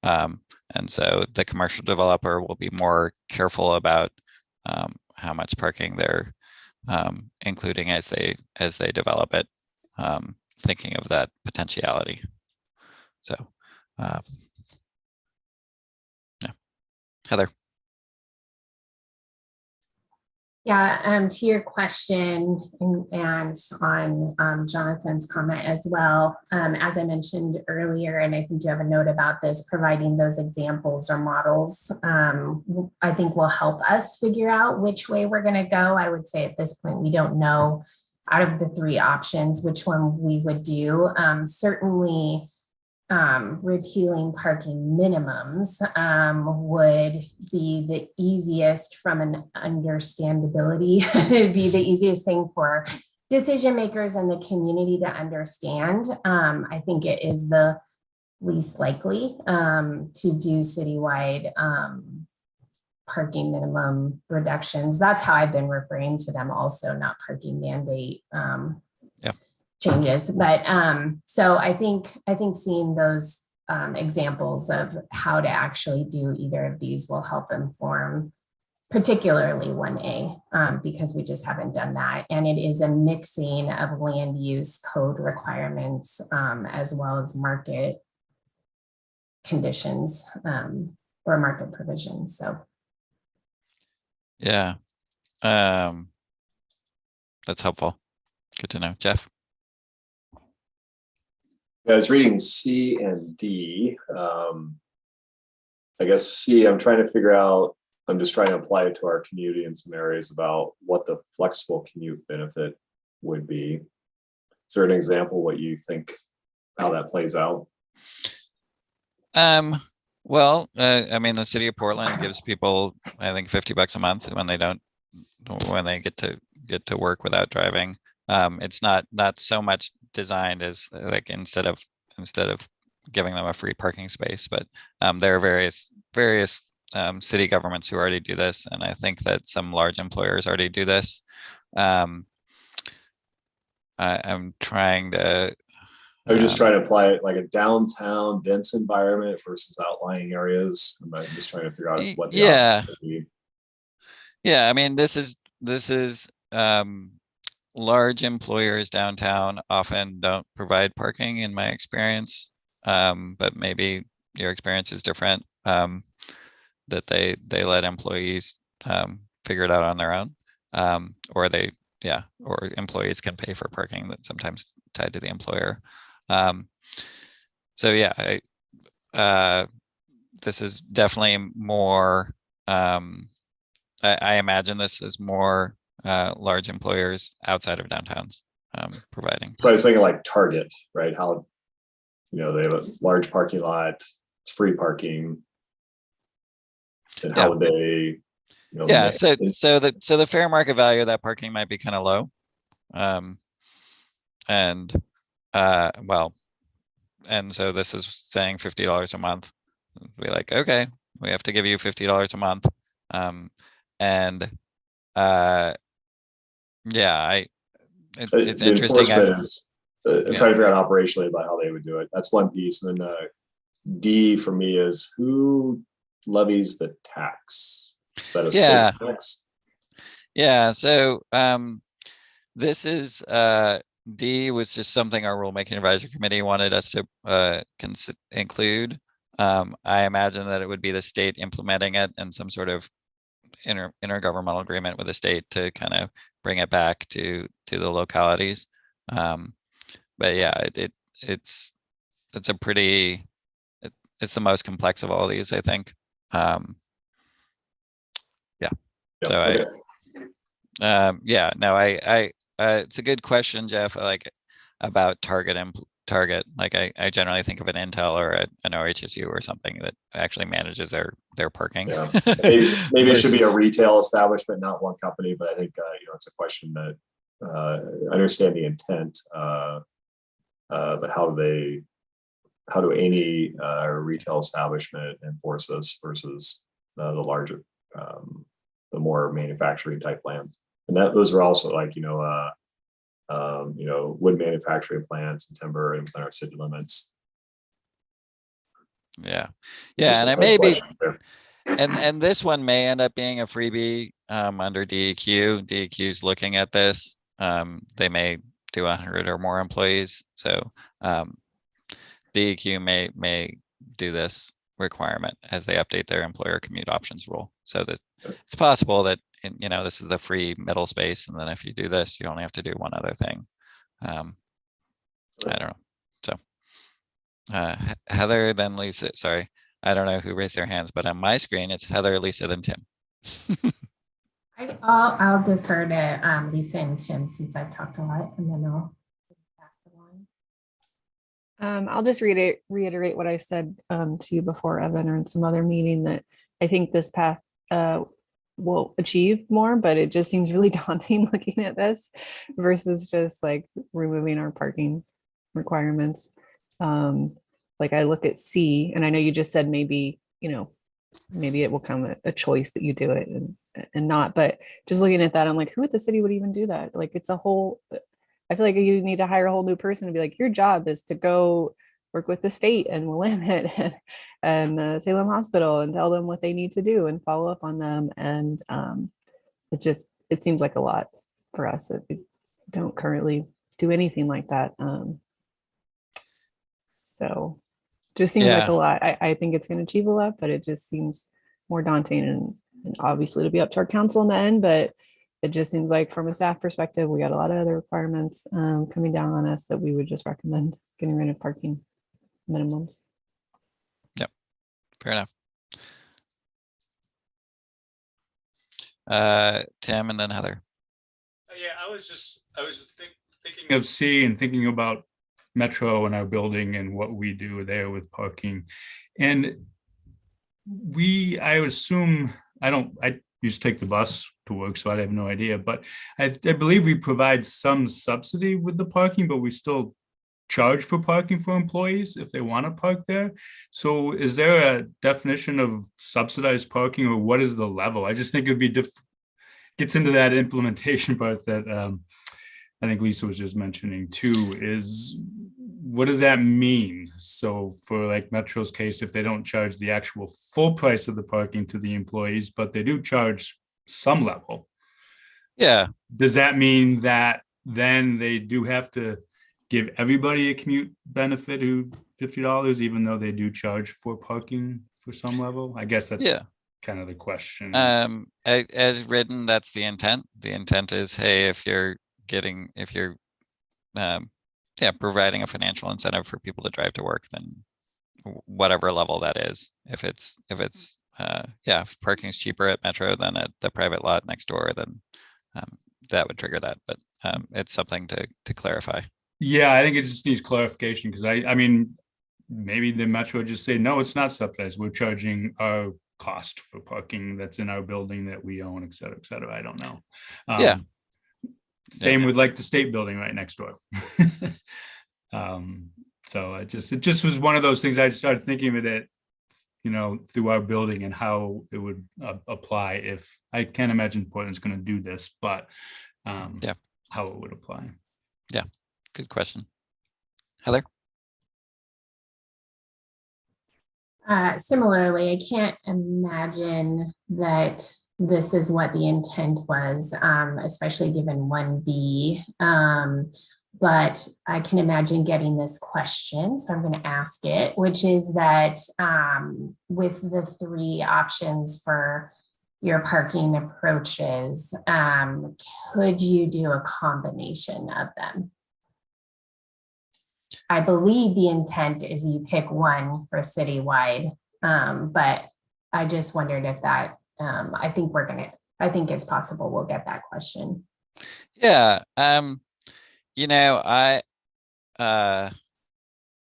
And so the commercial developer will be more careful about how much parking they're including as they develop it, thinking of that potentiality. So, yeah, Heather. Yeah, to your question and on Jonathan's comment as well, as I mentioned earlier, and I think you have a note about this, providing those examples or models, I think will help us figure out which way we're going to go. I would say at this point, we don't know out of the 3 options which one we would do. Certainly, repealing parking minimums would be the easiest from an understandability. It'd be the easiest thing for decision makers in the community to understand. I think it is the least likely to do citywide parking minimum reductions. That's how I've been referring to them also, not parking mandate changes. But so I think seeing those examples of how to actually do either of these will help inform particularly 1A, because we just haven't done that. And it is a mixing of land use code requirements as well as market conditions or market provisions. So yeah, that's helpful. Good to know. Jeff? I was reading C and D. I guess C, I'm trying to figure out, I'm just trying to apply it to our community in some areas about what the flexible commute benefit would be. Is there an example what you think how that plays out? Well, I mean, the city of Portland gives people, I think, $50 a month when they get to work without driving. It's not so much designed as like instead of giving them a free parking space, but there are various city governments who already do this, and I think that some large employers already do this. I'm trying to. I was just trying to apply it like a downtown dense environment versus outlying areas. I'm just trying to figure out what the options would be. Yeah, I mean, this is large employers downtown often don't provide parking in my experience, but maybe your experience is different, that they let employees figure it out on their own, or or employees can pay for parking that's sometimes tied to the employer. So yeah, this is definitely more, I imagine this is more large employers outside of downtowns providing. So I was thinking like Target, right? How, they have a large parking lot, it's free parking. And how would they, so the fair market value of that parking might be kind of low. And so this is saying $50 a month. Be like, okay, we have to give you $50 a month. And Yeah, it's The interesting. enforcement is, I'm Yeah. trying to figure out operationally about how they would do it. That's one piece. And then D for me is who levies the tax? Is that a Yeah. state tax? Yeah, so this is D was just something our rulemaking advisory committee wanted us to include. I imagine that it would be the state implementing it in some sort of intergovernmental agreement with the state to kind of bring it back to the localities. But yeah, it's a pretty it's the most complex of all these, I think. Yeah. So okay. yeah, no, it's a good question, Jeff. Like about target. Like I generally think of an Intel or an OHSU or something that actually manages their parking. Yeah. Maybe it should be a versus- retail establishment, not one company. But I think it's a question that I understand the intent, but how do any retail establishment enforce this versus the larger, the more manufacturing type plants? And those are also like wood manufacturing plants and timber and our city limits. Yeah, Just and a it may be, question there. and this one may end up being a freebie under DEQ. DEQ's looking at this. They may do 100 or more employees, so DEQ may do this requirement as they update their employer commute options rule. So that it's possible that this is the free middle space, and then if you do this, you only have to do one other thing. I don't know. So Heather, then Lisa. Sorry, I don't know who raised their hands, but on my screen it's Heather, Lisa, then Tim. I'll defer to Lisa and Tim since I've talked a lot, and then I'll back the line. I'll just reiterate what I said to you before, Evan, or in some other meeting, that I think this path will achieve more, but it just seems really daunting looking at this versus just like removing our parking requirements. Like I look at C, and I know you just said maybe it will come a choice that you do it and not, but just looking at that, I'm like, who at the city would even do that? Like it's a whole, I feel like you need to hire a whole new person to be like, your job is to go work with the state and Willamette and Salem Hospital and tell them what they need to do and follow up on them. And it seems like a lot for us. We don't currently do anything like that. So just seems like a lot. I think it's going to achieve a lot, but it just seems more daunting and obviously to be up to our council in the end, but it just seems like from a staff perspective, we got a lot of other requirements coming down on us that we would just recommend getting rid of parking minimums. Yep, fair enough. Tim and then Heather. Yeah, I was thinking of C and thinking about Metro and our building and what we do there with parking. And I assume, I used to take the bus to work, so I have no idea, but I believe we provide some subsidy with the parking, but we still charge for parking for employees if they want to park there. So is there a definition of subsidized parking, or what is the level? I just think it'd be gets into that implementation part that I think Lisa was just mentioning too, is what does that mean? So for like Metro's case, if they don't charge the actual full price of the parking to the employees, but they do charge some level. Yeah. Does that mean that then they do have to give everybody a commute benefit who $50, even though they do charge for parking for some level? I guess that's kind of the question. As written, that's the intent. The intent is, hey, if you're providing a financial incentive for people to drive to work, then whatever level that is, if parking is cheaper at Metro than at the private lot next door, then that would trigger that. But it's something to clarify. Yeah, I think it just needs clarification, because I mean, maybe the Metro would just say, no, it's not subsidized. We're charging our cost for parking that's in our building that we own, et cetera, et cetera. I don't know. Same with like the state building right next door. So it just was one of those things. I just started thinking of it, through our building and how it would apply. If I can't imagine Portland's going to do this, but Yeah. how it would apply. Yeah, good question. Heather? Similarly, I can't imagine that this is what the intent was, especially given 1B. But I can imagine getting this question, so I'm going to ask it, which is that with the 3 options for your parking approaches, could you do a combination of them? I believe the intent is you pick one for citywide, but I just wondered if that, I think it's possible we'll get that question. Yeah, you know, I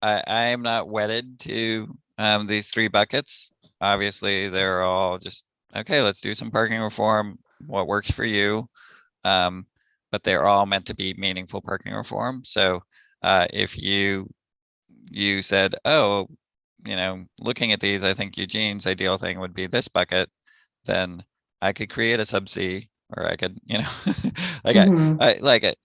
am not wedded to these 3 buckets. Obviously, they're all just, okay, let's do some parking reform, what works for you. But they're all meant to be meaningful parking reform. So if you said, oh, you know, looking at these, I think Eugene's ideal thing would be this bucket, then I could create a sub C, or I could, you know, like I like it.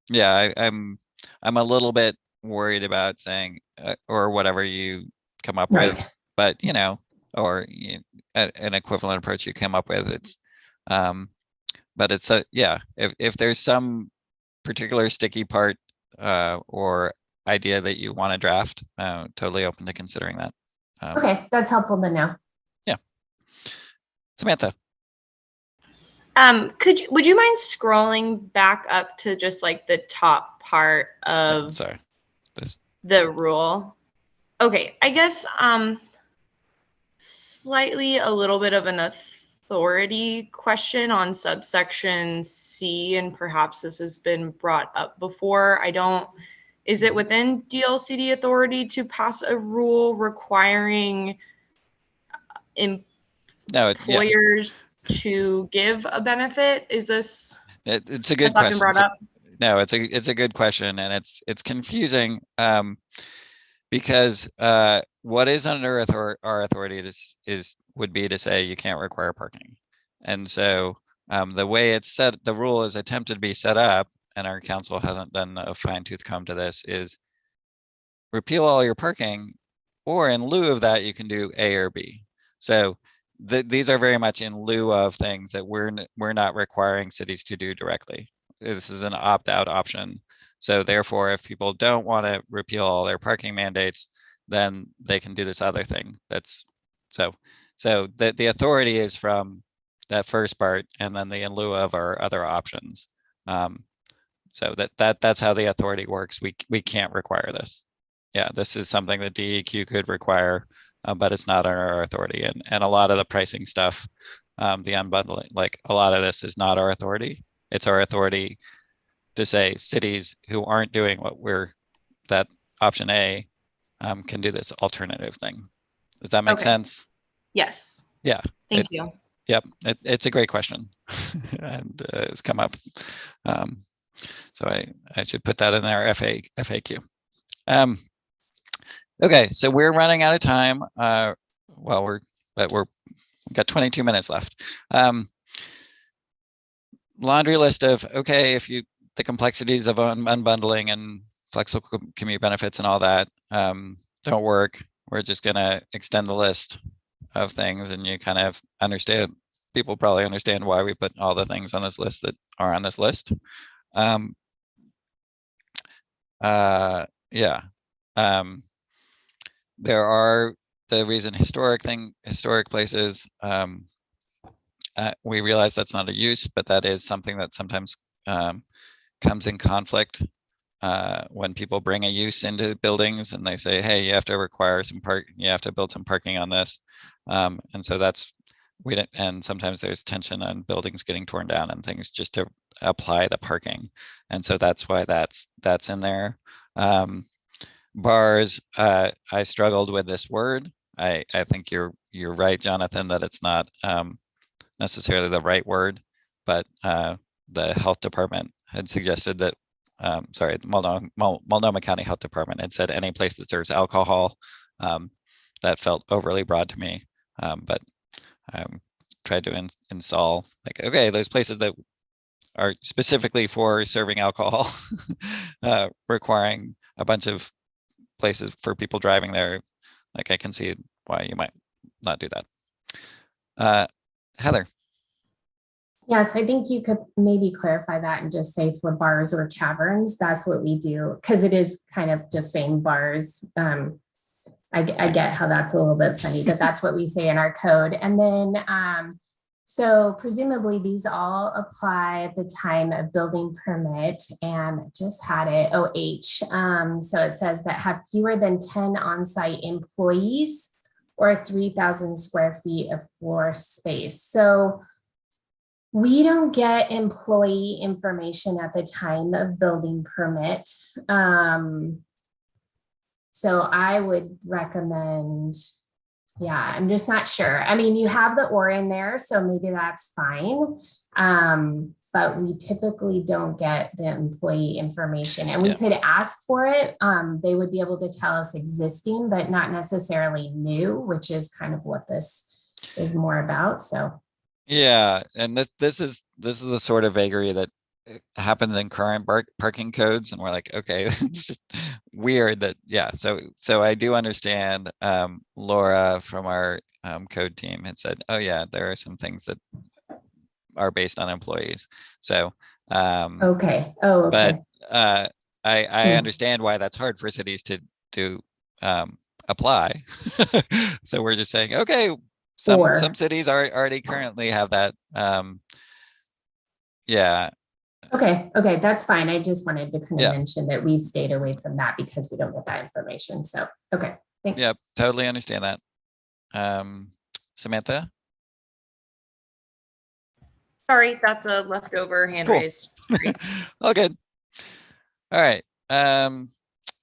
Yeah, I'm a little bit worried about saying or whatever you come up with, but you know, or an equivalent approach you come up with. It's but it's yeah, if there's some particular sticky part or idea that you want to draft, totally open to considering that. Okay, that's helpful to know. Yeah. Samantha. Would you mind scrolling back up to just like the top part of the rule? Okay, I guess slightly a little bit of an authority question on subsection C, and perhaps this has been brought up before. Is it within DLCD authority to pass a rule requiring employers to give a benefit? Is this? It's a good question. No, it's a good question, and it's confusing because what is under our authority would be to say you can't require parking, and so the way it's set, the rule is attempted to be set up, and our council hasn't done a fine-tooth comb to this, is repeal all your parking, or in lieu of that you can do A or B. So these are very much in lieu of things that we're not requiring cities to do directly. This is an opt-out option. So therefore, if people don't want to repeal all their parking mandates, then they can do this other thing. That's so the authority is from that first part, and then the in lieu of our other options. So that's how the authority works. We can't require this. Yeah, this is something that DEQ could require, but it's not under our authority. And a lot of the pricing stuff, the unbundling, like a lot of this is not our authority. It's our authority to say cities who aren't doing what that option A can do this alternative thing. Does that make sense? Yes. Yeah. Thank you. Yep. It's a great question and it's come up. So I should put that in our FAQ. Okay, so we're running out of time. Well, we've got 22 minutes left. Laundry list of, okay, the complexities of unbundling and flexible commute benefits and all that don't work. We're just gonna extend the list of things, and you kind of understand, people probably understand why we put all the things on this list that are on this list. Yeah. There are the reason historic places. We realize that's not a use, but that is something that sometimes comes in conflict when people bring a use into buildings and they say, hey, you have to require some you have to build some parking on this. And so and sometimes there's tension on buildings getting torn down and things just to apply the parking. And so that's why that's in there. Bars, I struggled with this word. I think you're right, Jonathan, that it's not necessarily the right word, but the health department had suggested that, sorry, Multnomah County Health Department had said any place that serves alcohol. That felt overly broad to me, but tried to install, like, okay, those places that are specifically for serving alcohol, requiring a bunch of places for people driving there, like I can see why you might not do that. Heather. Yes, I think you could maybe clarify that and just say for bars or taverns, that's what we do, because it is kind of just saying bars. I get how that's a little bit funny, but that's what we say in our code. And then, so presumably these all apply at the time of building permit, and just had it OH. So it says that have fewer than 10 on-site employees or 3,000 square feet of floor space. So we don't get employee information at the time of building permit. So I would recommend, yeah, I'm just not sure. I mean, you have the or in there, so maybe that's fine. But we typically don't get the employee information, and we could ask for it. They would be able to tell us existing, but not necessarily new, which is kind of what this is more about. So. Yeah, and this is the sort of vagary that happens in current parking codes, and we're like, okay, it's just weird that, yeah. So I do understand. Laura from our code team had said, oh yeah, there are some things that are based on employees. So Okay. Oh, okay. But I understand why that's hard for cities to apply. So we're just saying, okay. Some cities are already currently have that. Yeah. Okay, that's fine. I just wanted to kind of mention that we've stayed away from that because we don't get that information. So, okay, thanks. Yeah, totally understand that. Samantha? Sorry, that's a leftover hand raise. All good. All right.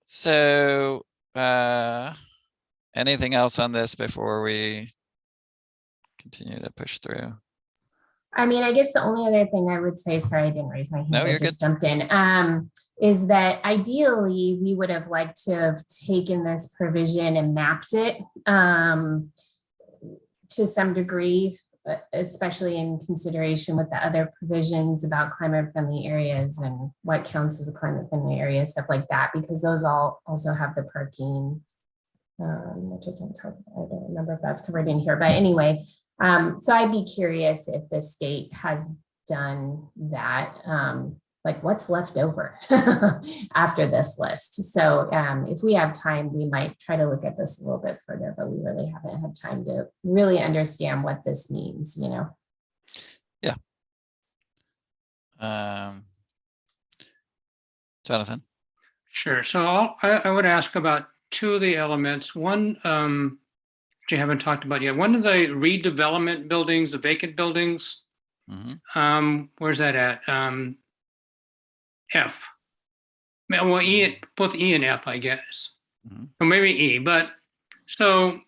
So anything else on this before we continue to push through? I mean, I guess the only other thing I would say, sorry, I didn't raise my hand, no, I just jumped in, is that ideally we would have liked to have taken this provision and mapped it to some degree, especially in consideration with the other provisions about climate friendly areas and what counts as a climate friendly area, stuff like that, because those all also have the parking, which I don't remember if that's covered in here, but anyway, so I'd be curious if the state has done that, like what's left over after this list. So if we have time, we might try to look at this a little bit further, but we really haven't had time to really understand what this means, you know? Yeah. Jonathan? Sure. So I would ask about two of the elements. One, which you haven't talked about yet. One of the redevelopment buildings, the vacant buildings. Where's that at? F. Well, E, both E and F, I guess. Or maybe E. But so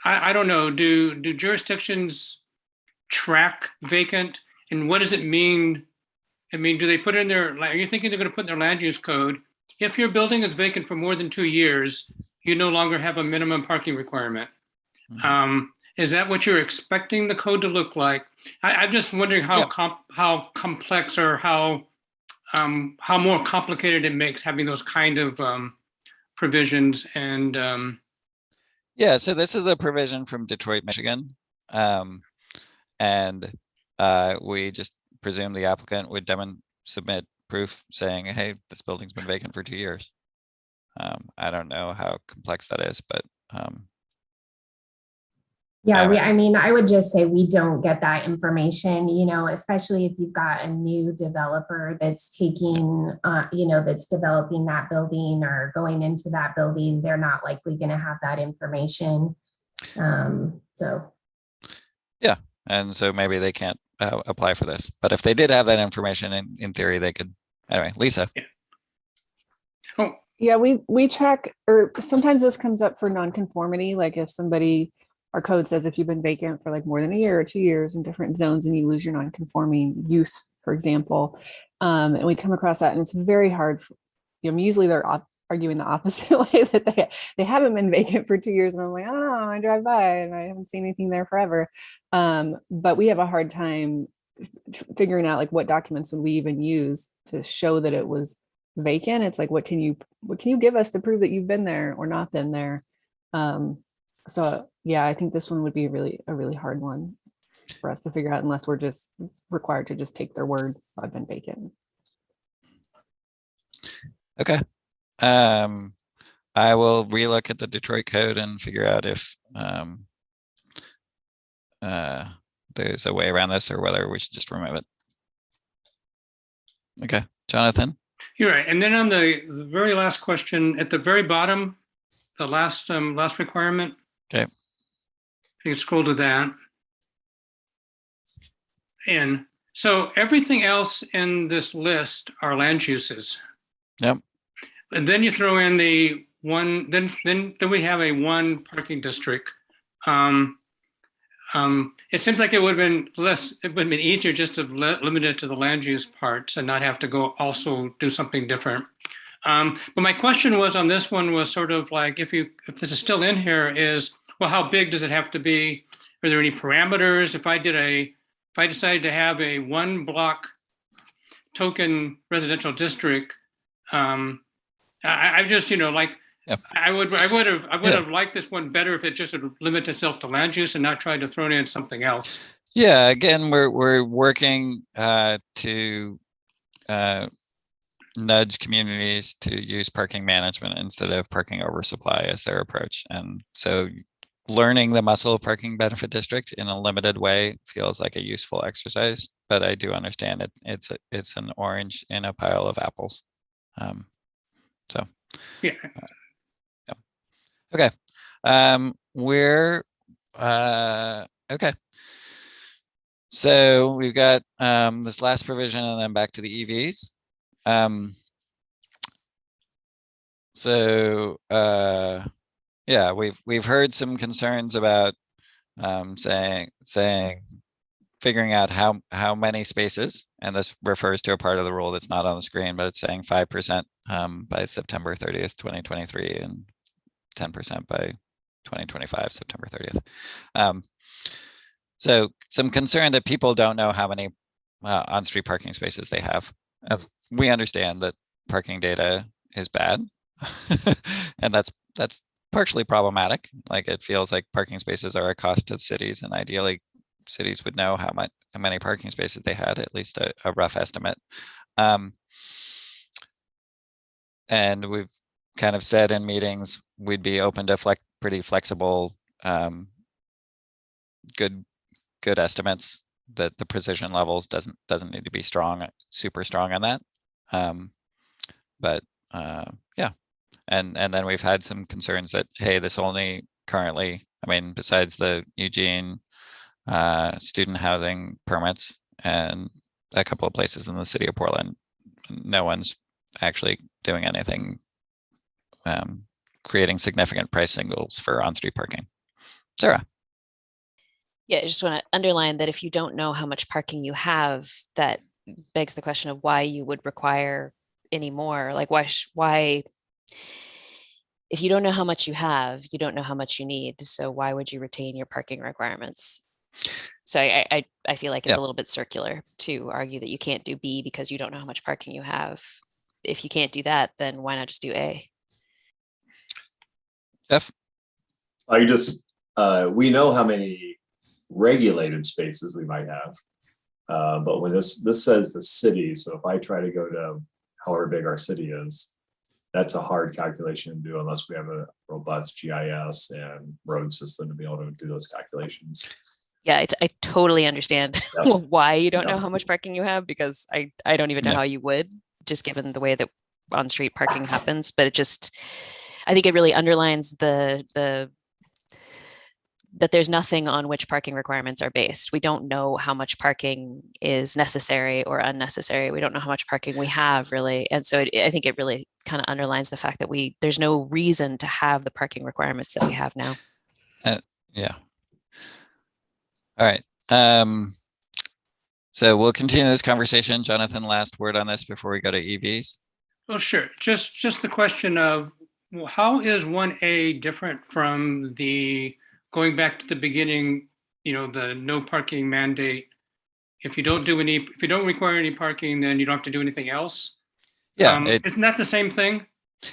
I don't know. Do jurisdictions track vacant, and what does it mean? I mean, do they put in their? Are you thinking they're going to put in their land use code? If your building is vacant for more than 2 years, you no longer have a minimum parking requirement. Is that what you're expecting the code to look like? I'm just wondering how complex or how more complicated it makes having those kind of provisions. And yeah, so this is a provision from Detroit, Michigan, and we just presume the applicant would submit proof saying, hey, this building's been vacant for 2 years. I don't know how complex that is, but yeah, I mean, I would just say we don't get that information, you know, especially if you've got a new developer that's taking, you know, that's developing that building or going into that building, they're not likely going to have that information. So. Yeah, and so maybe they can't apply for this, but if they did have that information, in theory, they could. Anyway, Lisa. Yeah, we check, or sometimes this comes up for nonconformity, like if somebody, our code says if you've been vacant for like more than a year or 2 years in different zones and you lose your nonconforming use, for example, and we come across that, and it's very hard. Usually they're arguing the opposite way, that they haven't been vacant for 2 years. And I'm like, I don't know, I drive by and I haven't seen anything there forever. But we have a hard time figuring out like what documents would we even use to show that it was vacant. It's like, what can you give us to prove that you've been there or not been there? So yeah, I think this one would be a really hard one for us to figure out, unless we're just required to just take their word, I've been vacant. Okay. I will relook at the Detroit code and figure out if there's a way around this or whether we should just remove it. Okay, Jonathan. You're right. And then on the very last question at the very bottom, the last requirement. Okay. You can scroll to that. And so everything else in this list are land uses. Yep. And then you throw in the one, then we have a one parking district. It seems like it would have been easier just to limit it to the land use parts and not have to go also do something different. But my question was on this one was sort of like, if this is still in here, is, well, how big does it have to be? Are there any parameters? If I decided to have a 1 block token residential district, I just, like, yep. I would have liked this one better if it just would limit itself to land use and not try to throw in something else. Yeah, again, we're working to nudge communities to use parking management instead of parking oversupply as their approach. And so learning the muscle of parking benefit district in a limited way feels like a useful exercise, but I do understand it's an orange in a pile of apples. So yeah. Yeah. Okay. Okay. So we've got this last provision and then back to the EVs. Yeah, we've heard some concerns about saying figuring out how many spaces, and this refers to a part of the rule that's not on the screen, but it's saying 5% by September 30th, 2023, and 10% by 2025, September 30th. So some concern that people don't know how many on-street parking spaces they have. We understand that parking data is bad, and that's partially problematic. Like, it feels like parking spaces are a cost to cities, and ideally cities would know how many parking spaces they had, at least a rough estimate. And we've kind of said in meetings we'd be open to pretty flexible, good estimates, that the precision levels doesn't need to be super strong on that. But yeah, and then we've had some concerns that, hey, this only currently, I mean, besides the Eugene student housing permits and a couple of places in the city of Portland, no one's actually doing anything creating significant price signals for on-street parking. Sarah. Yeah, I just want to underline that if you don't know how much parking you have, that begs the question of why you would require any more. Like, why, if you don't know how much you have, you don't know how much you need. So why would you retain your parking requirements? So I feel like it's a little bit circular to argue that you can't do B because you don't know how much parking you have. If you can't do that, then why not just do A? Jeff? We know how many regulated spaces we might have, but when this says the city, so if I try to go to however big our city is, that's a hard calculation to do unless we have a robust GIS and road system to be able to do those calculations. Yeah, I totally understand why you don't know how much parking you have, because I don't even know how you would, just given the way that on-street parking happens. But I think it really underlines that there's nothing on which parking requirements are based. We don't know how much parking is necessary or unnecessary. We don't know how much parking we have, really. And so I think it really kind of underlines the fact that there's no reason to have the parking requirements that we have now. Yeah. All right. So we'll continue this conversation. Jonathan, last word on this before we go to EVs. Well, sure. Just the question of, well, how is 1A different from the, going back to the beginning, the no parking mandate? If you don't require any parking, then you don't have to do anything else. Yeah, Isn't that the same thing?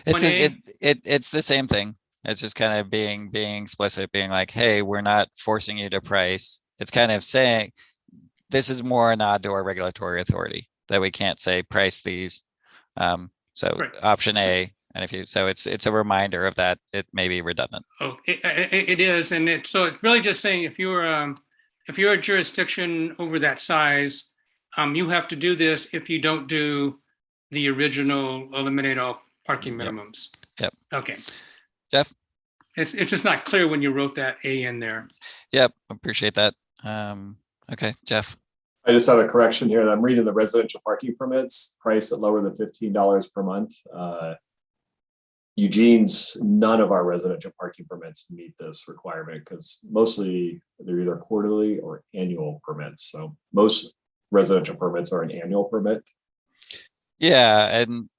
it's 1A? it's the same thing. It's just kind of being explicit, being like, hey, we're not forcing you to price. It's kind of saying this is more a nod to our regulatory authority that we can't say price these. So Right. option A, and it's a reminder of that. It may be redundant. Oh, it is, and it's really just saying if you're a jurisdiction over that size, you have to do this. If you don't do the original eliminate all parking minimums. Yep. Okay. Jeff? It's just not clear when you wrote that A in there. Yep, appreciate that. Okay, Jeff. I just have a correction here. I'm reading the residential parking permits price at lower than $15 per month. Eugene's, none of our residential parking permits meet this requirement because mostly they're either quarterly or annual permits. So most residential permits are an annual permit. Yeah, and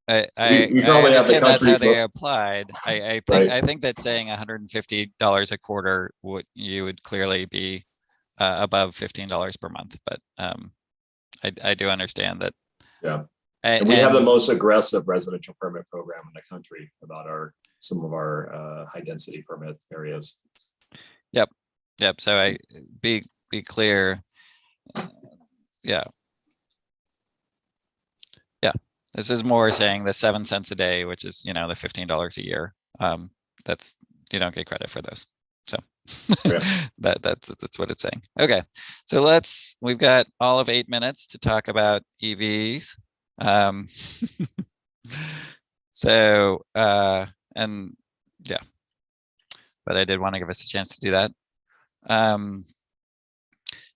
I probably have the understand that's how they country's applied. I think Right. I think that saying $150 a quarter would clearly be above $15 per month, but I do understand that. Yeah. And we have the most aggressive residential permit program in the country about some of our high density permit areas. Yep. So I be clear. Yeah. This is more saying the 7 cents a day, which is, the $15 a year. That's, you don't get credit for those. So that's what it's saying. Okay. So we've got all of 8 minutes to talk about EVs. And yeah, but I did want to give us a chance to do that.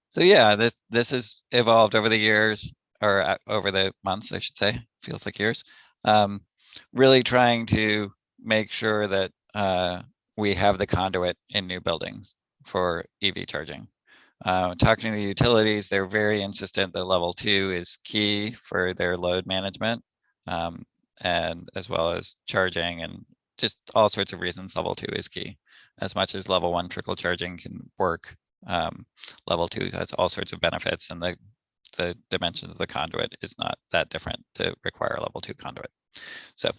So yeah, this has evolved over the years, or over the months, I should say. Feels like years. Really trying to make sure that we have the conduit in new buildings for EV charging. Talking to the utilities, they're very insistent that level 2 is key for their load management, and as well as charging, and just all sorts of reasons level 2 is key. As much as level 1 trickle charging can work, level 2 has all sorts of benefits, and the dimensions of the conduit is not that different to require a level 2 conduit. So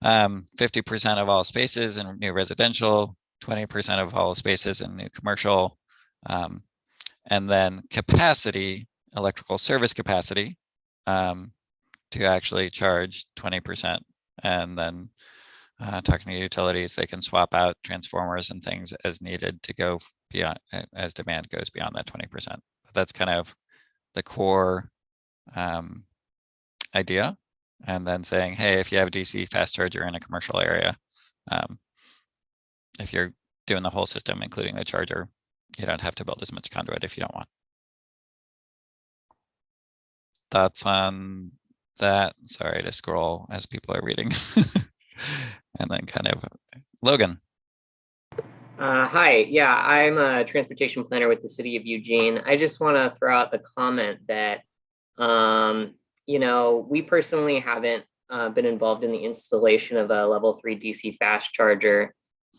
50% of all spaces in new residential, 20% of all spaces in new commercial, and then capacity, electrical service capacity, to actually charge 20%. And then talking to utilities, they can swap out transformers and things as needed to go beyond, as demand goes beyond that 20%. But that's kind of the core idea. And then saying, hey, if you have a DC fast charger in a commercial area, if you're doing the whole system, including the charger, you don't have to build as much conduit if you don't want. Thoughts on that? Sorry to scroll as people are reading. And then kind of Logan. Hi, yeah, I'm a transportation planner with the city of Eugene. I just want to throw out the comment that, we personally haven't been involved in the installation of a level 3 DC fast charger,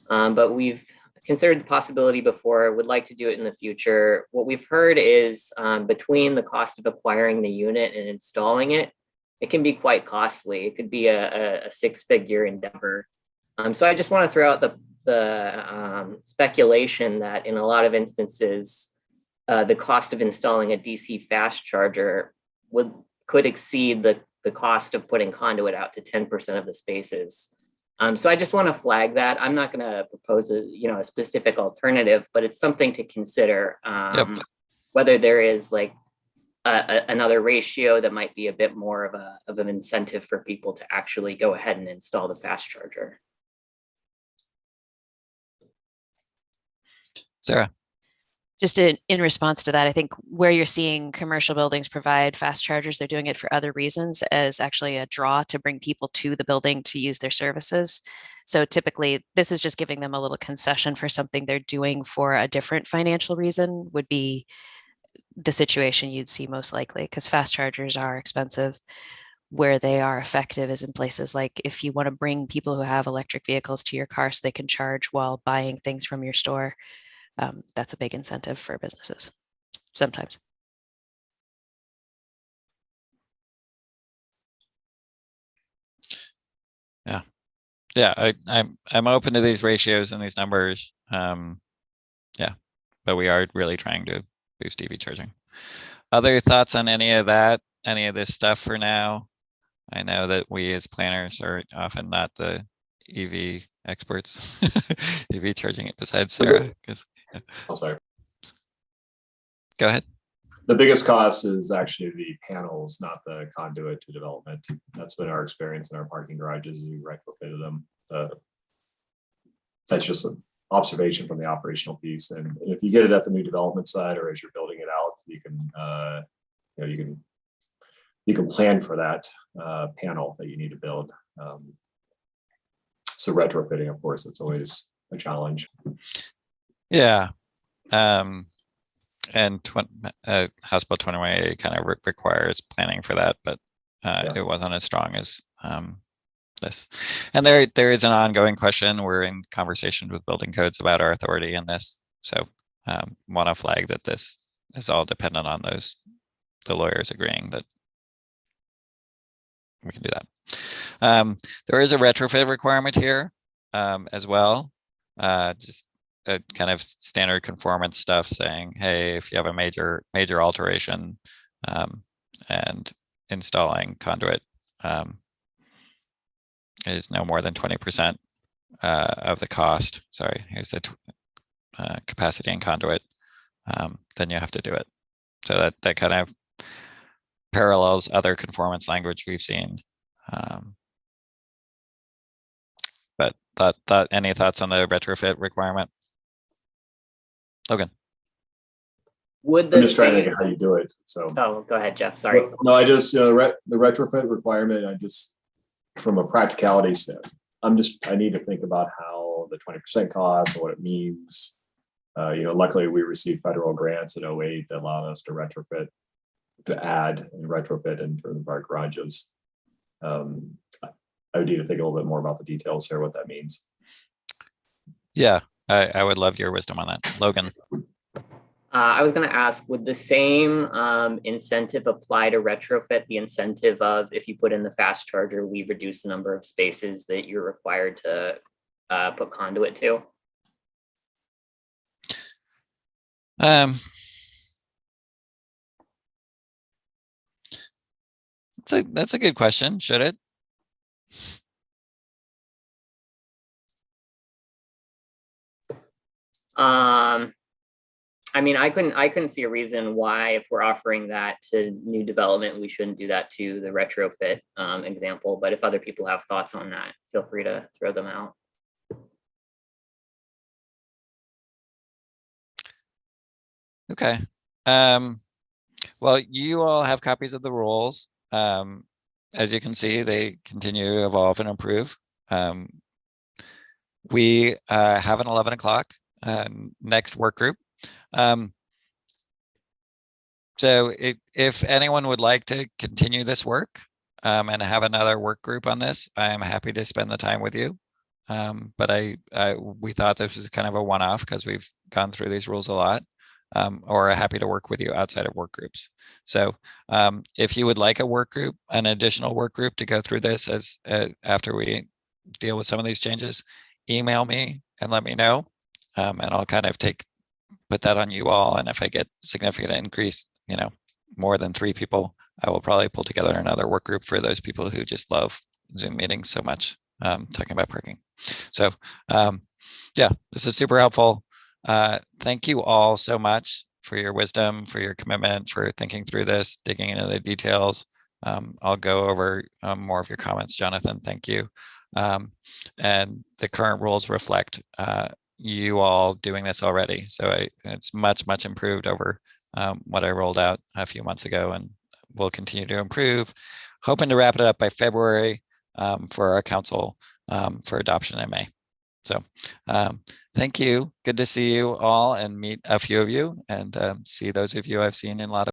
but we've considered the possibility before, would like to do it in the future. What we've heard is between the cost of acquiring the unit and installing it, it can be quite costly. It could be a 6-figure endeavor. So I just want to throw out the speculation that in a lot of instances, the cost of installing a DC fast charger could exceed the cost of putting conduit out to 10% of the spaces. So I just want to flag that. I'm not going to propose a specific alternative, but it's something to consider. Whether there is like another ratio that might be a bit more of an incentive for people to actually go ahead and install the fast charger. Sarah. Just in response to that, I think where you're seeing commercial buildings provide fast chargers, they're doing it for other reasons as actually a draw to bring people to the building to use their services. So typically, this is just giving them a little concession for something they're doing for a different financial reason, would be the situation you'd see most likely, because fast chargers are expensive. Where they are effective is in places like if you want to bring people who have electric vehicles to your car so they can charge while buying things from your store. That's a big incentive for businesses sometimes. Yeah, I'm open to these ratios and these numbers. Yeah, but we are really trying to boost EV charging. Other thoughts on any of that? Any of this stuff for now? I know that we as planners are often not the EV experts. EV charging it besides Sarah. I'm sorry. Go ahead. The biggest cost is actually the panels, not the conduit to development. That's been our experience in our parking garages as we retrofitted them. That's just an observation from the operational piece. And if you get it at the new development side or as you're building it out, you can you can plan for that panel that you need to build. So retrofitting, of course, it's always a challenge. Yeah. And House Bill 21A kind of requires planning for that, but it wasn't as strong as this. And there is an ongoing question. We're in conversation with building codes about our authority in this. So want to flag that this is all dependent on the lawyers agreeing that we can do that. There is a retrofit requirement here as well. Just a kind of standard conformance stuff saying, hey, if you have a major alteration and installing conduit is no more than 20% of the cost. Sorry, here's the capacity and conduit. Then you have to do it. So that kind of parallels other conformance language we've seen. But any thoughts on the retrofit requirement? Logan. Would the I'm just trying to think of how you do it. So. Oh, go ahead, Jeff. Sorry. No, I just the retrofit requirement. I just from a practicality set. I need to think about how the 20% cost and what it means. Luckily we received federal grants in 2008 that allowed us to add and retrofit in terms of our garages. I would need to think a little bit more about the details here, what that means. Yeah, I would love your wisdom on that. Logan. I was going to ask, would the same incentive apply to retrofit? The incentive of if you put in the fast charger, we reduce the number of spaces that you're required to put conduit to? That's a good question. Should it? I mean, I couldn't see a reason why, if we're offering that to new development, we shouldn't do that to the retrofit example. But if other people have thoughts on that, feel free to throw them out. Okay. Well, you all have copies of the rules. As you can see, they continue to evolve and improve. We have an 11 o'clock next work group. So if anyone would like to continue this work and have another work group on this, I'm happy to spend the time with you. But we thought this was kind of a one-off because we've gone through these rules a lot. Or happy to work with you outside of work groups. So if you would like a work group, an additional work group to go through this as after we deal with some of these changes, email me and let me know. And I'll kind of put that on you all. And if I get significant increase, more than 3 people, I will probably pull together another work group for those people who just love Zoom meetings so much, talking about parking. So yeah, this is super helpful. Thank you all so much for your wisdom, for your commitment, for thinking through this, digging into the details. I'll go over more of your comments, Jonathan. Thank you. And the current rules reflect you all doing this already. So it's much improved over what I rolled out a few months ago, and we'll continue to improve. Hoping to wrap it up by February for our council for adoption in May. So Thank you. Good to see you all and meet a few of you and see those of you I've seen in a lot of